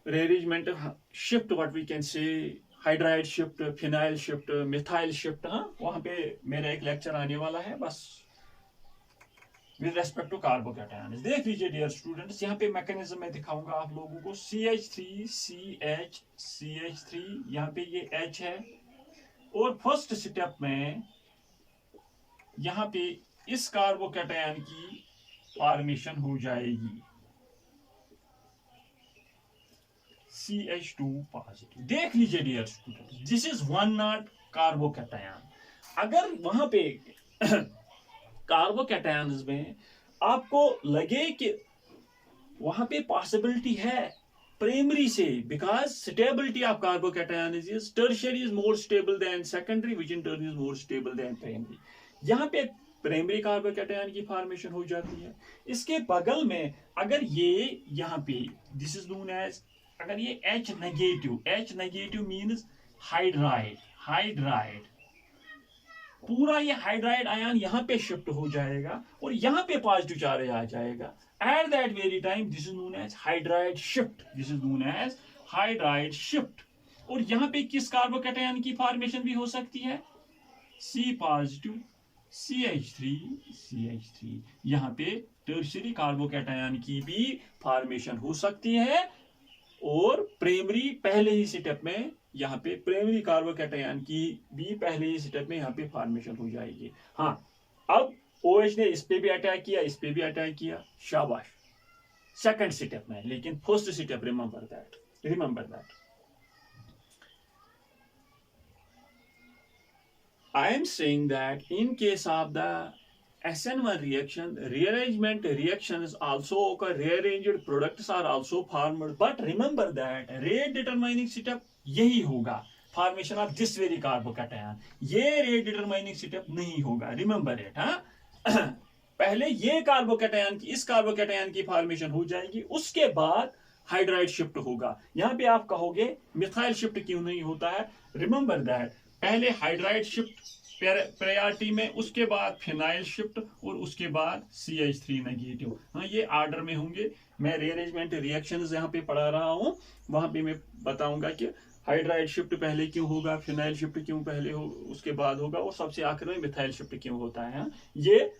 Rearrangement shift, what we can say, hydride shift, phenyl shift, methyl shift. हाँ, वहां पे मेरा एक लेक्चर आने वाला है बस विद रेस्पेक्ट टू कार्बोकैटायन। देख लीजिए डियर स्टूडेंट्स, यहाँ पे मैकेनिज्म मैं दिखाऊंगा आप लोगों को। CH3 CH CH3, यहाँ पे ये H है, और फर्स्ट स्टेप में यहाँ पे इस कार्बोकैटायन की फॉर्मेशन हो जाएगी CH2 पॉजिटिव। देख लीजिए dear students, this is 1 not carbocation. अगर वहां पे कार्बोकैटायंस में आपको लगे कि वहां पे पॉसिबिलिटी है प्राइमरी से, because stability of carbocation is tertiary is more stable then secondary, which in turn is more stable then primary. यहाँ पे प्राइमरी कार्बोकैटायन की फॉर्मेशन हो जाती है। इसके बगल में अगर ये यहाँ पे दिस इज नोन एज, अगर ये H नेगेटिव मीन्स हाइड्राइड, पूरा ये हाइड्राइड आयन यहाँ पे शिफ्ट हो जाएगा और यहाँ पे पॉजिटिव चार्ज आ जाएगा। At that very time this is known as hydride shift. और यहाँ पे किस कार्बोकैटायन की फॉर्मेशन भी हो सकती है, C पॉजिटिव CH3। यहाँ पे टर्शियरी कार्बोकैटायन की भी फॉर्मेशन हो सकती है, और प्राइमरी पहले ही स्टेप में यहाँ पे प्राइमरी कार्बोकैटायन की भी पहले ही स्टेप में यहाँ पे फॉर्मेशन हो जाएगी। हाँ, अब OH ने इस पे भी अटैक किया, इस पे भी अटैक किया, शाबाश, सेकंड स्टेप में। लेकिन first step remember that I am saying that in case of the SN1 reaction, rearrangement reactions also occur, rearranged products are also formed, but remember that rate determining step यही होगा, formation of this very carbocation. ये rate determining step नहीं होगा, remember it. हाँ, पहले ये carbocation की, इस कार्बोकैटायन की फॉर्मेशन हो जाएगी, उसके बाद हाइड्राइड शिफ्ट होगा। यहाँ पे आप कहोगे मिथाइल शिफ्ट क्यों नहीं होता है, रिमेंबर दैट पहले हाइड्राइड शिफ्ट प्रायोरिटी में, उसके बाद फिनाइल शिफ्ट और उसके बाद CH3 नेगेटिव। हाँ, ये ऑर्डर में होंगे। मैं रीअरेंजमेंट रिएक्शंस यहाँ पे पढ़ा रहा हूँ, वहां पे मैं बताऊंगा कि हाइड्राइड शिफ्ट पहले क्यों होगा, फिनाइल शिफ्ट क्यों पहले हो, उसके बाद होगा, और सबसे आखिर में मिथाइल शिफ्ट क्यों होता है। हाँ, ये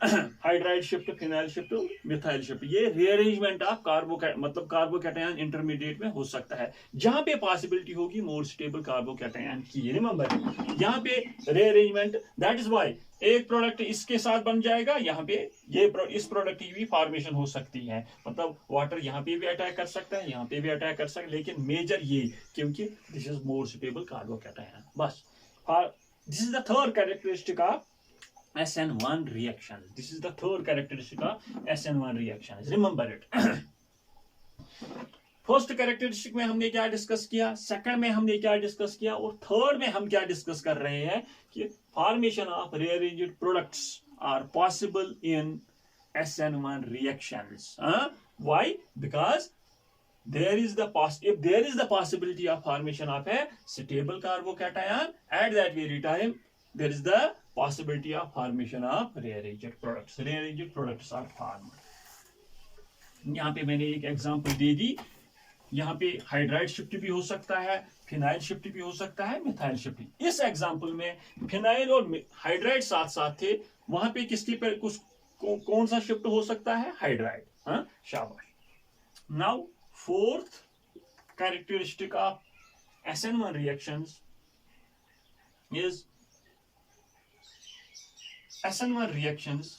hydride shift, phenyl shift, methyl shift, ये रीअरेंजमेंट ऑफ मतलब कार्बोकैटायन इंटरमीडिएट में हो सकता है, जहां पे पॉसिबिलिटी होगी मोर स्टेबल कार्बोकैटायन की। रिमेंबर, यहाँ पे रीअरेंजमेंट, दैट इज व्हाई एक प्रोडक्ट इसके साथ बन जाएगा, यहाँ पे ये इस प्रोडक्ट की भी फॉर्मेशन हो सकती है, मतलब वाटर यहाँ पे भी अटैक कर सकता है, यहाँ पे भी अटैक कर सकता है, लेकिन मेजर ये, क्योंकि this is more stable carbocation. बस, this is the third characteristic of SN1 reaction. This is the third characteristic of SN1 reaction. Remember it. First characteristic में हमने क्या डिस्कस किया, सेकंड में हमने क्या डिस्कस किया, और थर्ड में हम क्या डिस्कस कर रहे हैं कि formation of rearranged products are possible in SN1 reactions. Why? Because if there is the possibility of formation of a stable carbocation, at that very time there is the possibility of formation of rearranged products. Rearranged products are formed. यहाँ पे मैंने एक example दे दी, यहाँ पे hydride shift भी हो सकता है, फिनाइल शिफ्ट भी हो सकता है, मिथाइल शिफ्ट। इस एग्जांपल में फिनाइल और हाइड्राइड साथ साथ थे, वहां पे किसकी कौन सा शिफ्ट हो सकता है? हाइड्राइड। हाँ, शाबाश। Now fourth characteristic of SN1 reactions is SN1 reactions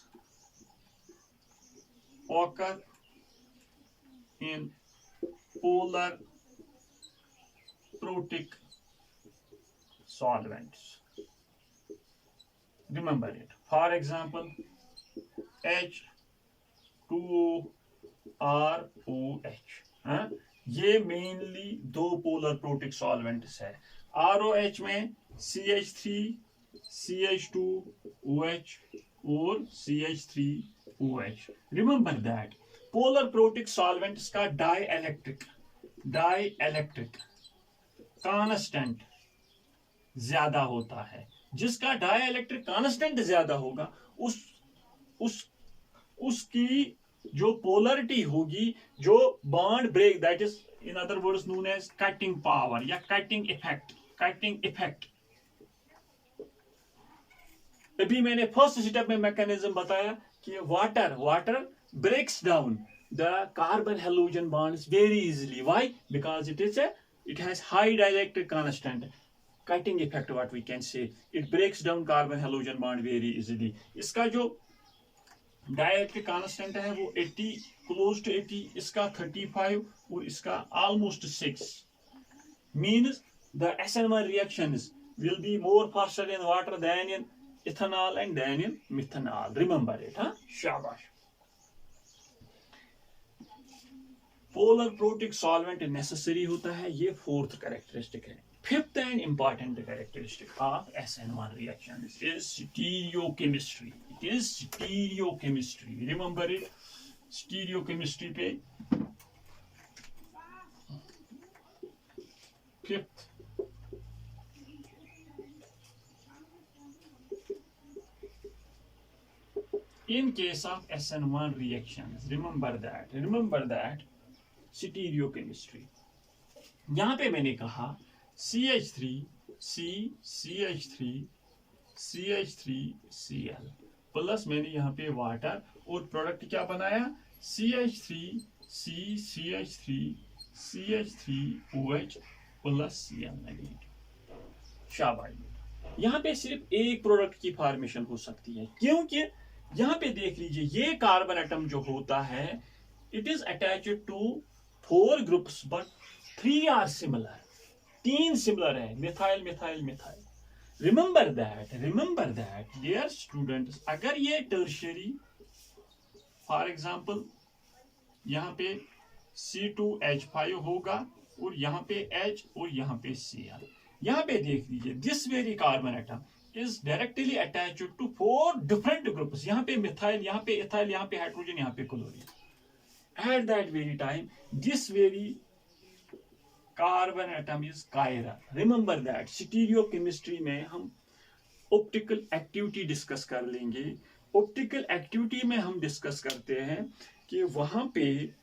occur in polar protic solvents. Remember it. For example, H2OROH. हाँ? ये मेनली दो पोलर प्रोटिक सॉल्वेंट्स है। ROH में CH3, CH2OH और CH3OH. Remember that polar protic solvents का dielectric constant ज्यादा होता है। जिसका डाइइलेक्ट्रिक कांस्टेंट ज्यादा होगा उसकी जो पोलरिटी होगी, जो bond break, that is in other words known as cutting power या कटिंग इफेक्ट। अभी मैंने फर्स्ट स्टेप में मैकेनिज्म बताया कि water breaks down the carbon halogen bonds very easily. Why? Because it has high dielectric constant. Cutting effect, what we can say, it breaks down carbon halogen bond very easily. इसका जो dielectric constant है वो 80, close to 80, इसका 35 और इसका almost 6. Means the SN1 reactions will be more faster in water than in ethanol and than in methanol. Remember it, huh? शाबाश। Polar protic solvent necessary होता है, ये फोर्थ कैरेक्टरिस्टिक है। Fifth and important characteristic of SN1 reaction is stereochemistry. It is stereochemistry. Remember it. Stereochemistry पे fifth in case of SN1 reactions, remember that stereochemistry. यहां पे मैंने कहा CH3 C CH3 CH3 Cl plus मैंने यहाँ पे water और product क्या बनाया CH3 C CH3 CH3OH plus Cl negative. शाबाश। यहाँ पे सिर्फ एक प्रोडक्ट की फॉर्मेशन हो सकती है, क्योंकि यहाँ पे देख लीजिए ये कार्बन एटम जो होता है it is attached to 4 groups but 3 are similar. 3 similar है, methyl methyl methyl. Remember that dear students, अगर ये टर्शियरी, फॉर एग्जांपल यहाँ पे C2H5 होगा और यहाँ पे H और यहाँ पे Cl। यहाँ पे देख लीजिए this very carbon atom is directly attached to 4 different groups. यहाँ पे मिथाइल, यहाँ पे इथाइल, यहाँ पे हाइड्रोजन, यहाँ पे chlorine. At that very time, this very carbon atom is chiral. Remember that stereochemistry में हम ऑप्टिकल एक्टिविटी डिस्कस कर लेंगे। ऑप्टिकल एक्टिविटी में हम डिस्कस करते हैं कि वहां पे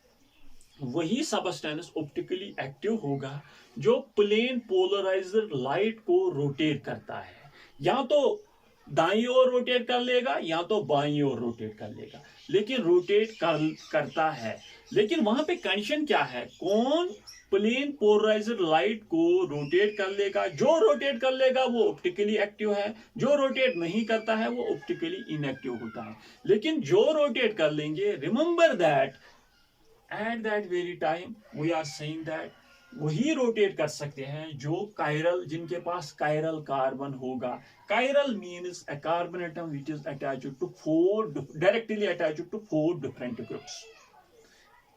वही सबस्टेंस ऑप्टिकली एक्टिव होगा जो प्लेन पोलराइजर लाइट को रोटेट करता है। या तो दाईं ओर रोटेट कर लेगा या तो बाईं ओर रोटेट कर लेगा, लेकिन रोटेट करता है। लेकिन वहां पे कंडीशन क्या है, कौन प्लेन पोलराइजर लाइट को रोटेट कर लेगा? जो रोटेट कर लेगा वो ऑप्टिकली एक्टिव है, जो रोटेट नहीं करता है वो ऑप्टिकली इनएक्टिव होता है। लेकिन जो रोटेट कर लेंगे, remember that at that very time we are saying that वही रोटेट कर सकते हैं जो कायरल, जिनके पास कायरल कार्बन होगा। Chiral means a carbon atom which is attached to 4 directly attached to 4 different groups.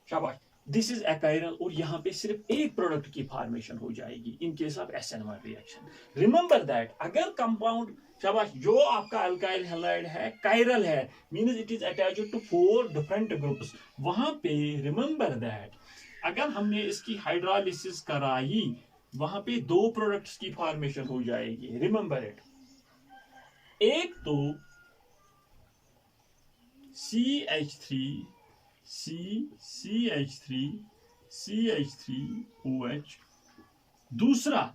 शाबाश, दिस इज अ कायरल। और यहाँ पे सिर्फ एक प्रोडक्ट की फॉर्मेशन हो जाएगी in case of SN1 reaction. Remember that अगर कंपाउंड, शाबाश, जो आपका अल्काइल हैलाइड है कायरल है, means it is attached to 4 different groups. वहां पे रिमेंबर दैट अगर हमने इसकी हाइड्रोलिसिस कराई, वहां पे 2 प्रोडक्ट्स की फॉर्मेशन हो जाएगी। रिमेंबर इट, एक तो CH3 C CH3 CH3OH, दूसरा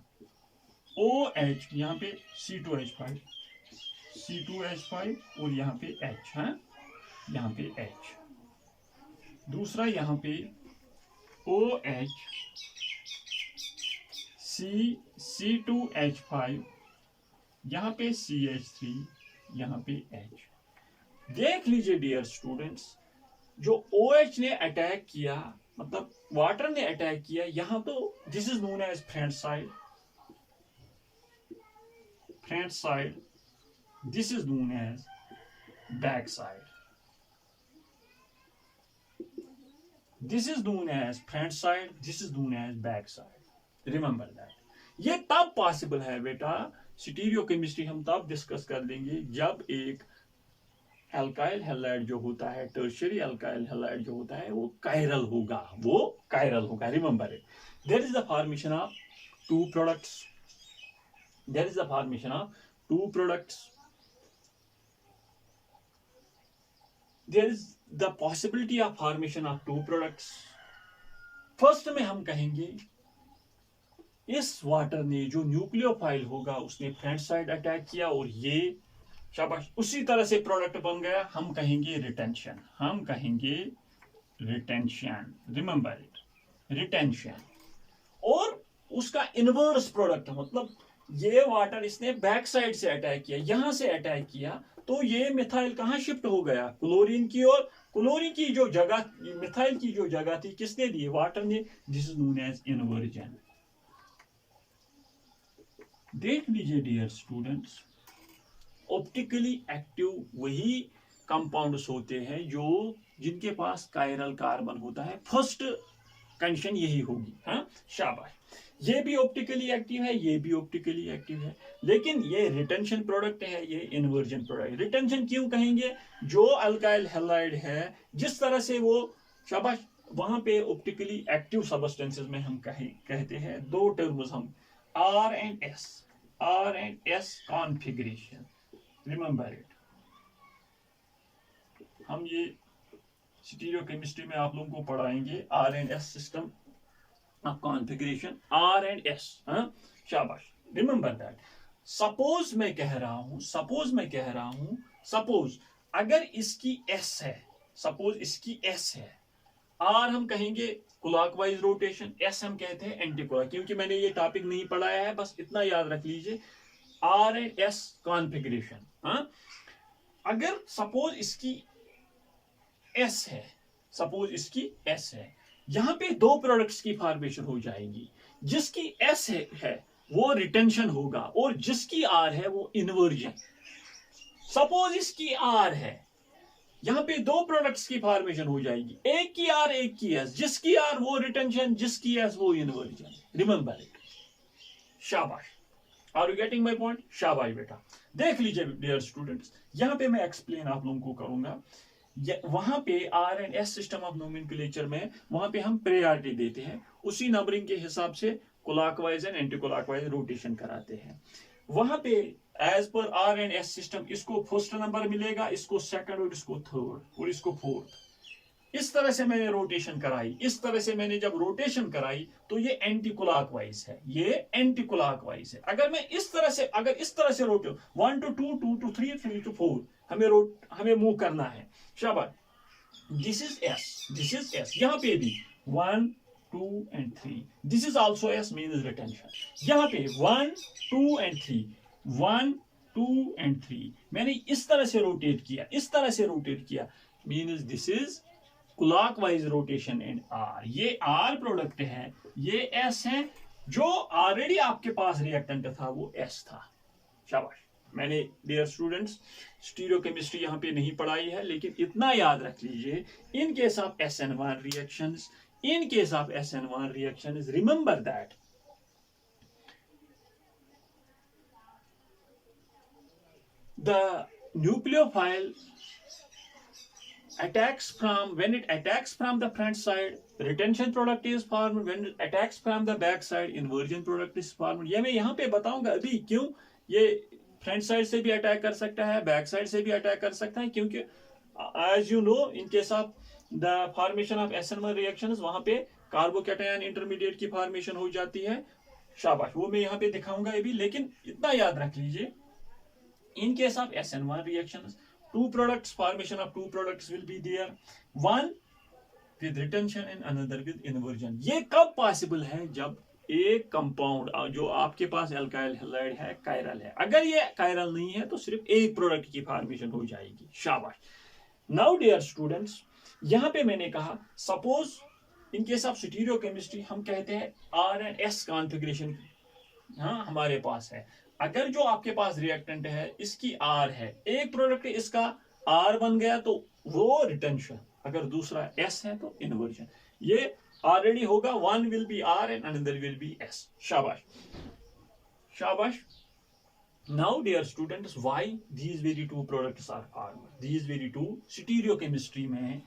OH, यहाँ पे C2H5 और यहाँ पे H है। यहाँ पे H, दूसरा यहाँ पे OH, C2H5, यहाँ पे CH3, यहाँ पे H। देख लीजिए डियर स्टूडेंट्स, जो OH ने अटैक किया, मतलब वाटर ने अटैक किया, यहां तो this is known as front side, this is known as back side, this is known as front side, this is known as back side. Remember that. ये तब पॉसिबल है बेटा, स्टीरियोकेमिस्ट्री हम तब डिस्कस कर लेंगे जब एक एल्काइल हैलाइड जो होता है, टर्शियरी एल्काइल हैलाइड जो होता है, वो कायरल होगा, remember it. There is the formation of two products, there is the formation of two products, there is the possibility of formation of two products। First में हम कहेंगे इस वाटर ने जो न्यूक्लियोफाइल होगा उसने फ्रंट साइड अटैक किया और ये शाबाश उसी तरह से प्रोडक्ट बन गया, हम कहेंगे रिटेंशन, रिमेंबर इट, रिटेंशन। और उसका इनवर्स प्रोडक्ट, मतलब ये वाटर इसने बैक साइड से अटैक किया, यहां से अटैक किया, तो ये मिथाइल कहां शिफ्ट हो गया, क्लोरीन की ओर। क्लोरीन की जो जगह, मिथाइल की जो जगह थी, किसने दी, वाटर ने। This is known as inversion. देख लीजिए डियर स्टूडेंट्स, ऑप्टिकली एक्टिव वही कंपाउंड्स होते हैं जो जिनके पास कायरल कार्बन होता है। फर्स्ट कंडीशन यही होगी। हाँ शाबाश, ये भी ऑप्टिकली एक्टिव है, ये भी ऑप्टिकली एक्टिव है, लेकिन ये रिटेंशन प्रोडक्ट है, ये इन्वर्जन प्रोडक्ट। रिटेंशन क्यों कहेंगे, जो अल्काइल हैलाइड है जिस तरह से वो शाबाश वहां पे ऑप्टिकली एक्टिव सबस्टेंसेस में हम कहते हैं दो टर्म्स हम, R and S configuration, remember it. हम ये स्टीरियोकेमिस्ट्री में आप लोगों को पढ़ाएंगे R and S system of configuration, R and S. शाबाश, रिमेंबर दैट। सपोज मैं कह रहा हूं, सपोज अगर इसकी एस है, सपोज इसकी एस है, आर हम कहेंगे क्लॉकवाइज रोटेशन, एस हम कहते हैं एंटी क्लॉक, क्योंकि मैंने ये टॉपिक नहीं पढ़ाया है, बस इतना याद रख लीजिए, आर एंड एस कॉन्फिगरेशन। अगर सपोज इसकी एस है, यहां पे दो प्रोडक्ट्स की फॉर्मेशन हो जाएगी, जिसकी एस है वो रिटेंशन होगा और जिसकी आर है वो इन्वर्जन। सपोज इसकी आर है, यहां पे दो प्रोडक्ट्स की फॉर्मेशन हो जाएगी, एक की आर एक की एस, जिसकी आर वो रिटेंशन, जिसकी एस वो इन्वर्जन। Remember it. शाबाश, are you getting my point? शाबाश बेटा। देख लीजिए डियर स्टूडेंट्स, यहां पे मैं एक्सप्लेन आप लोगों को करूंगा। वहां पे R and S system of nomenclature में वहां पे हम प्रायोरिटी देते हैं, उसी नंबरिंग के हिसाब से clockwise and anti clockwise rotation कराते हैं। वहां पे as per R and S system इसको फर्स्ट नंबर मिलेगा, इसको सेकंड और इसको थर्ड और इसको फोर्थ। इस तरह से मैंने रोटेशन कराई, इस तरह से मैंने जब रोटेशन कराई तो ये एंटी क्लॉकवाइज है, अगर मैं इस तरह से, अगर इस तरह से रोटे 1 to 2, 2 to 3, 3 to 4 हमें मूव करना है। शाबाश, दिस इज एस, यहां पे भी 1, 2 and 3, this is also S, means retention. यहां पे 1, 2 and 3, 1, 2 and 3 मैंने इस तरह से रोटेट किया, means this is clockwise rotation and R. ये आर प्रोडक्ट है, ये एस है, जो ऑलरेडी आपके पास रिएक्टेंट था वो एस था। शाबाश। मैंने डियर स्टूडेंट्स स्टीरियोकेमिस्ट्री यहाँ पे नहीं पढ़ाई है, लेकिन इतना याद रख लीजिए, in case of SN1 reactions, remember that the nucleophile attacks from, when it attacks from the front side, retention product is formed, when it attacks from the back side, inversion product is formed। ये मैं यहाँ पे बताऊंगा अभी क्यों ये front side से भी अटैक कर सकता है, बैक साइड से भी अटैक कर सकता है, क्योंकि as you know in case of the formation of SN1 reactions वहां पे कार्बोकैटायन इंटरमीडिएट की फॉर्मेशन हो जाती है। शाबाश, वो मैं यहाँ पे दिखाऊंगा ये भी, लेकिन इतना याद रख लीजिए, in case of SN1 reactions two products, formation of two products will be there, one with retention and another with inversion. ये कब पॉसिबल है? जब एक कंपाउंड जो आपके पास अल्काइल हैलाइड है कायरल है। अगर ये कायरल नहीं है तो सिर्फ एक प्रोडक्ट की फॉर्मेशन हो जाएगी। शाबाश। नाउ डियर स्टूडेंट्स, यहां पे मैंने कहा suppose in case of stereochemistry हम कहते हैं आर एंड एस कॉन्फ़िगरेशन हाँ हमारे पास है। अगर जो आपके पास रिएक्टेंट है इसकी आर है, एक प्रोडक्ट इसका आर बन गया तो वो रिटेंशन, अगर दूसरा एस है तो इन्वर्जन। ये ऑलरेडी होगा, one will be R and another will be S. शाबाश शाबाश। Now dear students, why these very two products are formed? These very two stereochemistry में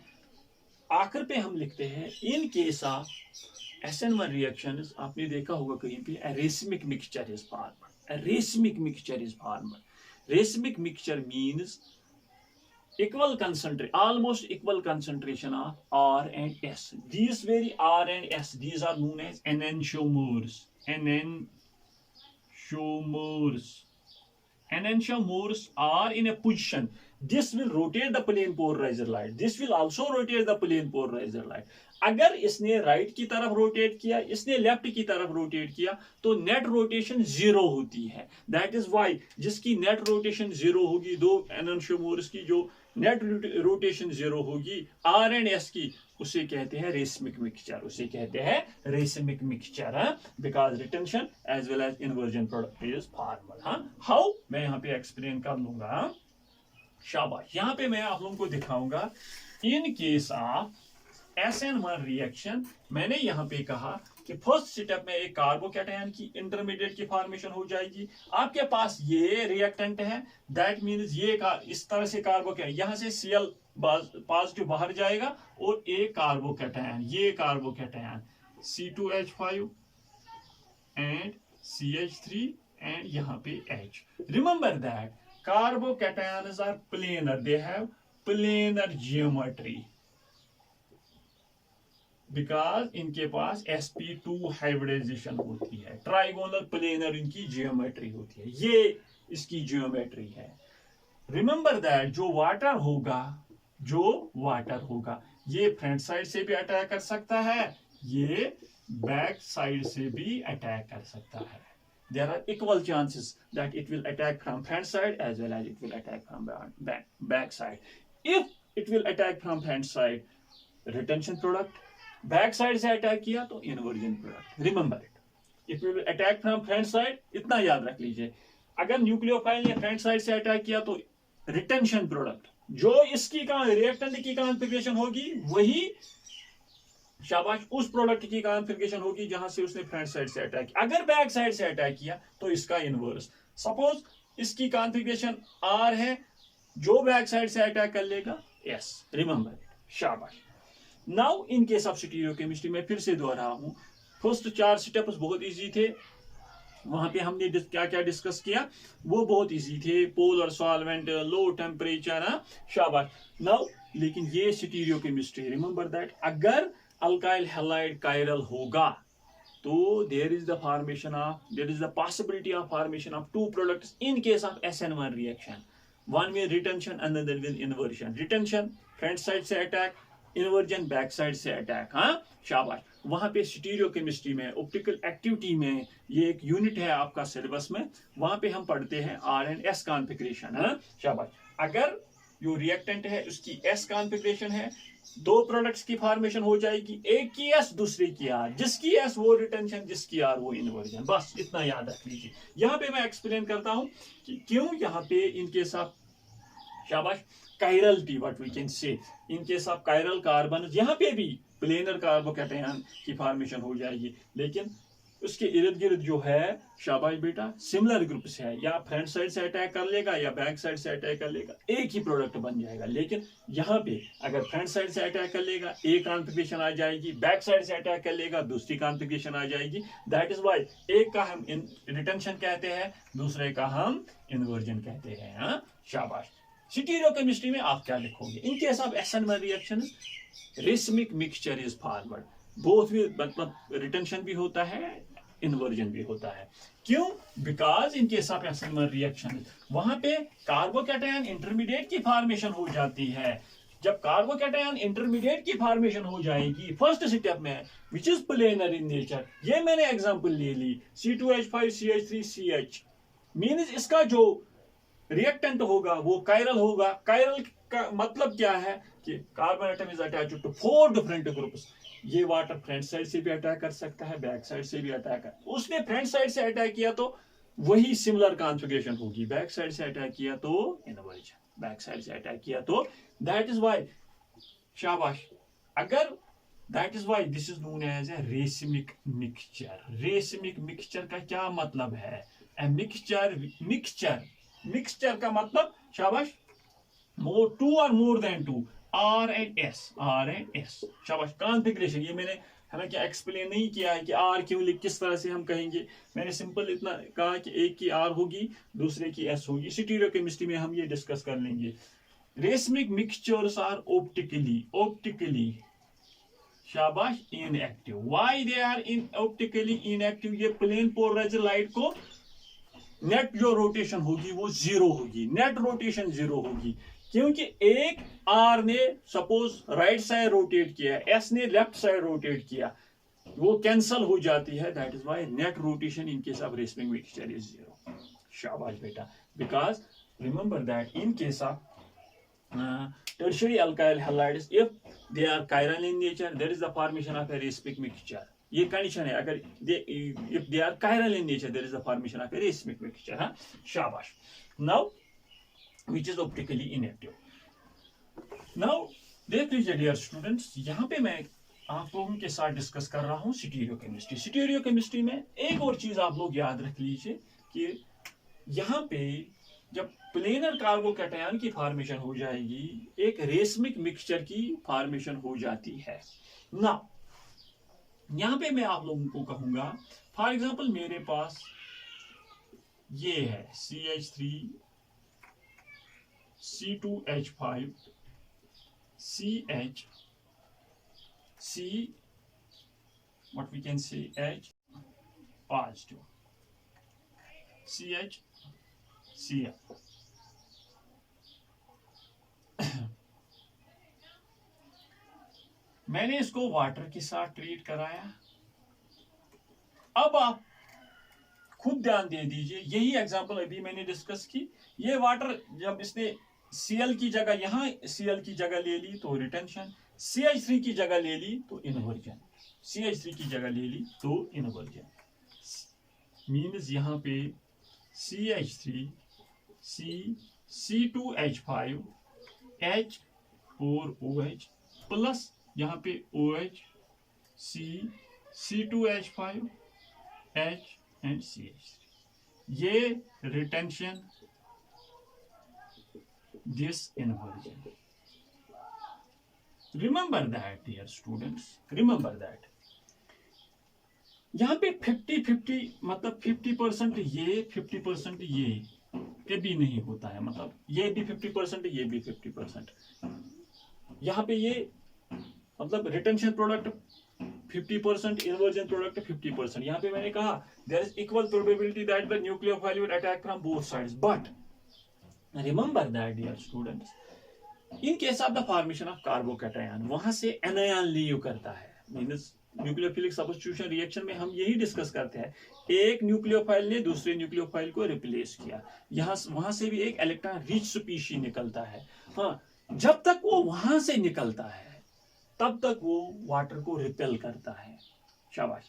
आखिर पे हम लिखते हैं इन केस ऑफ SN1 reactions, आपने देखा होगा कहीं पे a racemic mixture is formed. A racemic mixture is formed. Racemic mixture means equal concentration, almost equal concentration of R and S. These very R and S, these are known as enantiomers. Enantiomers are in a position. This will rotate the plane polarizer light. This will also rotate the plane polarizer light. अगर इसने right की तरफ rotate किया, इसने left की तरफ rotate किया तो नेट रोटेशन जीरो होती है। दैट इज वाई जिसकी नेट रोटेशन जीरो होगी, दो एनोशोमोर्स की जो नेट रोटेशन जीरो होगी आर एंड एस की, उसे कहते हैं रेसमिक मिक्सचर। उसे कहते हैं racemic mixture, because retention as well as inversion product is formed. How, मैं यहाँ पे एक्सप्लेन कर लूंगा। शाबाश। यहाँ पे मैं आप लोगों को दिखाऊंगा इन केस ऑफ SN1 रिएक्शन। मैंने यहाँ पे कहा कि फर्स्ट स्टेप में एक कार्बोकैटायन की इंटरमीडिएट की फॉर्मेशन हो जाएगी। आपके पास ये रिएक्टेंट है, दैट मींस ये इस तरह से कार्बोकैटायन, यहाँ से Cl पॉजिटिव बाहर जाएगा और एक कार्बोकैटायन, ये carbocation C2H5 and CH3 and यहाँ पे H। Remember that carbocations are planar, they have planar geometry because इनके पास sp2 हाइब्रिडाइजेशन होती है, ट्राइगोनल प्लेनर इनकी जियोमेट्री होती है, ये इसकी जियोमेट्री है। रिमेंबर दैट जो वाटर होगा ये फ्रंट साइड से भी अटैक कर सकता है, ये बैक साइड से भी अटैक कर सकता है। There are equal chances that it will attack from front side as well as it will attack from back side. If it will attack from front side, retention product, back side से attack किया तो inversion product. Remember it. If it will attack from front side, इतना याद रख लीजिए, अगर nucleophile ने front side से अटैक किया तो रिटेंशन प्रोडक्ट जो इसकी रिएक्टेंट की कॉन्फ़िगरेशन होगी वही शाबाश उस प्रोडक्ट की कॉन्फ़िगरेशन होगी जहां से उसने फ्रंट साइड से अटैक किया। अगर बैक साइड से अटैक किया तो इसका इनवर्स। सपोज इसकी कॉन्फ़िगरेशन आर है, जो बैक साइड से अटैक कर लेगा एस। Remember it. शाबाश। Now in case of stereochemistry में फिर से दोहरा हूं, फर्स्ट 4 स्टेप्स बहुत इजी थे, वहां पे हमने क्या क्या डिस्कस किया वो बहुत इजी थे, पोलर सॉल्वेंट, लो टेम्परेचर। शाबाश। नाउ लेकिन ये स्टीरियोकेमिस्ट्री, रिमेंबर दैट अगर अल्काइल हैलाइड कायरल होगा तो there is the possibility of formation of two products in case of SN1 reaction, one with retention another with inversion. Retention front side से attack, inversion back side से attack. शाबाश। वहां पे stereochemistry में optical activity में ये एक unit है आपका सिलेबस में, वहां पे हम पढ़ते हैं R and S कॉन्फ़िगरेशन। शाबाश। अगर जो रिएक्टेंट है उसकी S कॉन्फ़िगरेशन है, दो प्रोडक्ट्स की फॉर्मेशन हो जाएगी, एक की S दूसरे की R, जिसकी S वो रिटेंशन, जिसकी R वो इन्वर्जन। बस इतना याद रख लीजिए। यहाँ पे मैं एक्सप्लेन करता हूं कि क्यों यहाँ पे इनके साथ शाबाश chirality, what we can say, in case of chiral carbon यहाँ पे भी प्लेनर कार्बोकैटायन की फॉर्मेशन हो जाएगी, लेकिन उसके इर्द गिर्द जो है शाबाश बेटा सिमिलर ग्रुप से है, या फ्रंट साइड से अटैक कर लेगा या बैक साइड से अटैक कर लेगा, एक ही प्रोडक्ट बन जाएगा। लेकिन यहाँ पे अगर फ्रंट साइड से अटैक कर लेगा एक कॉन्फ़िगरेशन आ जाएगी, बैक साइड से अटैक कर लेगा दूसरी कॉन्फ़िगरेशन आ जाएगी। दैट इज वाई एक का हम रिटेंशन कहते हैं, दूसरे का हम इन्वर्जन कहते हैं। शाबाश। स्टीरियोकेमिस्ट्री में आप क्या लिखोगे? इन case of SN1 reaction racemic mixture is forward, both भी मतलब रिटेंशन भी होता है, इन्वर्जन भी होता है। क्यों? बिकॉज इन केस ऑफ एसिमर रिएक्शन वहां पे कार्बोकैटायन इंटरमीडिएट की फॉर्मेशन हो जाती है। जब कार्बोकैटायन इंटरमीडिएट की फॉर्मेशन हो जाएगी फर्स्ट स्टेप में, which is planar in nature, ये मैंने एग्जांपल ले ली C2H5CH3CH, मींस इसका जो रिएक्टेंट होगा वो कायरल होगा। कायरल का मतलब क्या है कि carbon atom is attached to 4 different groups. ये वाटर फ्रंट साइड से भी अटैक कर सकता है, बैक साइड से भी अटैक कर, उसने फ्रंट साइड से अटैक किया तो वही सिमिलर कॉन्फ़िगरेशन होगी, बैक साइड से अटैक किया तो इन्वर्जन, बैक साइड से अटैक किया तो, दैट इज व्हाई, शाबाश, अगर that is why this is known as a racemic mixture. Racemic mixture का क्या मतलब है? ए मिक्सचर का मतलब, शाबाश, मोर, 2 और more than 2, R and S, शाबाश। कॉन्फ़िगरेशन, ये मैंने हालांकि एक्सप्लेन नहीं किया है कि R क्यों लिख, किस तरह से हम कहेंगे, मैंने सिंपल इतना कहा कि एक की R होगी दूसरे की S होगी। स्टीरियोकेमिस्ट्री में हम ये डिस्कस कर लेंगे। रेसमिक मिक्सचर्स आर ऑप्टिकली, शाबाश, inactive. Why they are optically inactive? ये प्लेन पोलराइज्ड लाइट को नेट जो रोटेशन होगी वो जीरो होगी, नेट रोटेशन जीरो होगी, क्योंकि एक आर ने सपोज राइट साइड रोटेट किया, एस ने लेफ्ट साइड रोटेट किया, वो कैंसल हो जाती है। That is why net rotation in case of racemic mixture is zero. शाबाश बेटा, because remember that in case of tertiary alkyl halides, if they are chiral in nature, there is the formation of a racemic mixture. ये condition है, अगर if they are chiral in nature, there is the formation of a racemic mixture. हाँ, शाबाश। Now, which is optically inactive. Now, देख लीजिए dear students, यहाँ पे मैं आप लोगों के साथ डिस्कस कर रहा हूँ स्टीरियोकेमिस्ट्री। स्टीरियोकेमिस्ट्री में एक और चीज आप लोग याद रख लीजिए कि यहाँ पे जब प्लेनर कार्बोकैटायन की फॉर्मेशन हो जाएगी, एक रेसमिक मिक्सचर की फॉर्मेशन हो जाती है ना। यहां पे मैं आप लोगों को कहूंगा, फॉर एग्जांपल मेरे पास ये है CH3 C2H5 CH C, what we can say, H positive CH CF। मैंने इसको वाटर के साथ ट्रीट कराया। अब आप खुद ध्यान दे दीजिए, यही एग्जांपल अभी मैंने डिस्कस की। ये वाटर जब इसने Cl की जगह, यहां Cl की जगह ले ली तो रिटेंशन, CH3 की जगह ले ली तो इन्वर्जन, CH3 की जगह ले ली तो इन्वर्जन, मींस यहां पे CH3 C2H5 H और OH प्लस यहाँ पे OH C2H5 H and CH3, ये retention, this inversion. Remember that dear students, remember that यहाँ पे 50-50 मतलब 50% ये 50% ये कभी नहीं होता है, मतलब ये भी 50% ये भी 50%। यहाँ पे ये मतलब रिटेंशन प्रोडक्ट 50%, इन्वर्जन प्रोडक्ट 50%। यहाँ पे मैंने कहा there is equal probability that the nucleophile will attack from both sides, but remember that dear students, in case of the formation of carbocation, वहां से एनायन लीव करता है, मींस न्यूक्लियोफिलिक सब्स्टिट्यूशन रिएक्शन में हम यही डिस्कस करते हैं, एक न्यूक्लियोफाइल ने दूसरे न्यूक्लियोफाइल को रिप्लेस किया, यहाँ वहां से भी एक इलेक्ट्रॉन रिच स्पीशी निकलता है। हाँ, जब तक वो वहां से निकलता है तब तक वो वाटर को रिपेल करता है, शाबाश।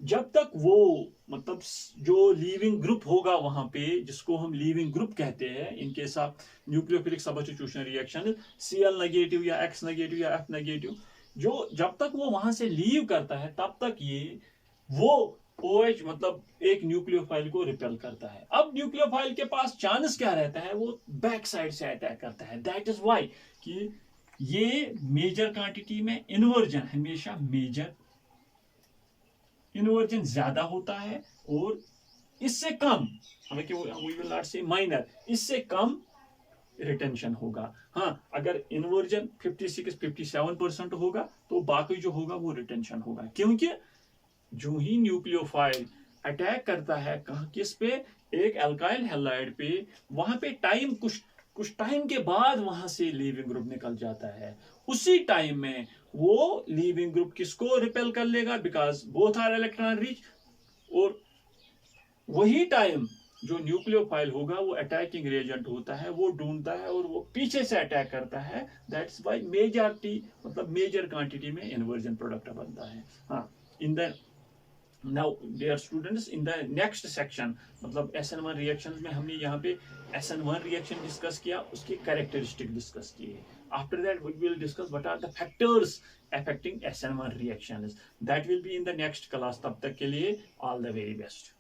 जब तक वो मतलब जो लीविंग ग्रुप होगा वहां पे, जिसको हम लीविंग ग्रुप कहते हैं इन case of nucleophilic substitution reaction, Cl negative या X नेगेटिव या F नेगेटिव, जो जब तक वो वहां से लीव करता है तब तक ये वो OH मतलब एक न्यूक्लियोफाइल को रिपेल करता है। अब न्यूक्लियोफाइल के पास चांस क्या रहता है, वो बैक साइड से अटैक करता है। दैट इज व्हाई कि ये मेजर क्वांटिटी में इन्वर्जन, हमेशा मेजर इन्वर्जन ज्यादा होता है, और इससे कम, हालांकि वी विल नॉट से माइनर, इससे कम रिटेंशन होगा। हाँ, अगर इन्वर्जन 56-57% होगा तो बाकी जो होगा वो रिटेंशन होगा, क्योंकि जो ही न्यूक्लियोफाइल अटैक करता है कहाँ, किस पे, एक अल्काइल हैलाइड पे, वहां पे टाइम कुछ टाइम के बाद वहां से लीविंग ग्रुप निकल जाता है, उसी टाइम में वो लीविंग ग्रुप किसको रिपेल कर लेगा, because both are electron rich, और वही टाइम जो न्यूक्लियोफाइल होगा वो अटैकिंग रिएजेंट होता है, वो ढूंढता है और वो पीछे से अटैक करता है। दैट्स व्हाई मेजॉरिटी, मतलब मेजर क्वांटिटी में इन्वर्जन प्रोडक्ट बनता है। हाँ, in the now dear students, in the next section, मतलब SN1 रिएक्शंस में हमने यहाँ पे SN1 रिएक्शन डिस्कस किया, उसके कैरेक्टरिस्टिक डिस्कस किए। After that we will discuss what are the factors affecting SN1 reactions. That will be in the next class. तब तक के लिए all the very best.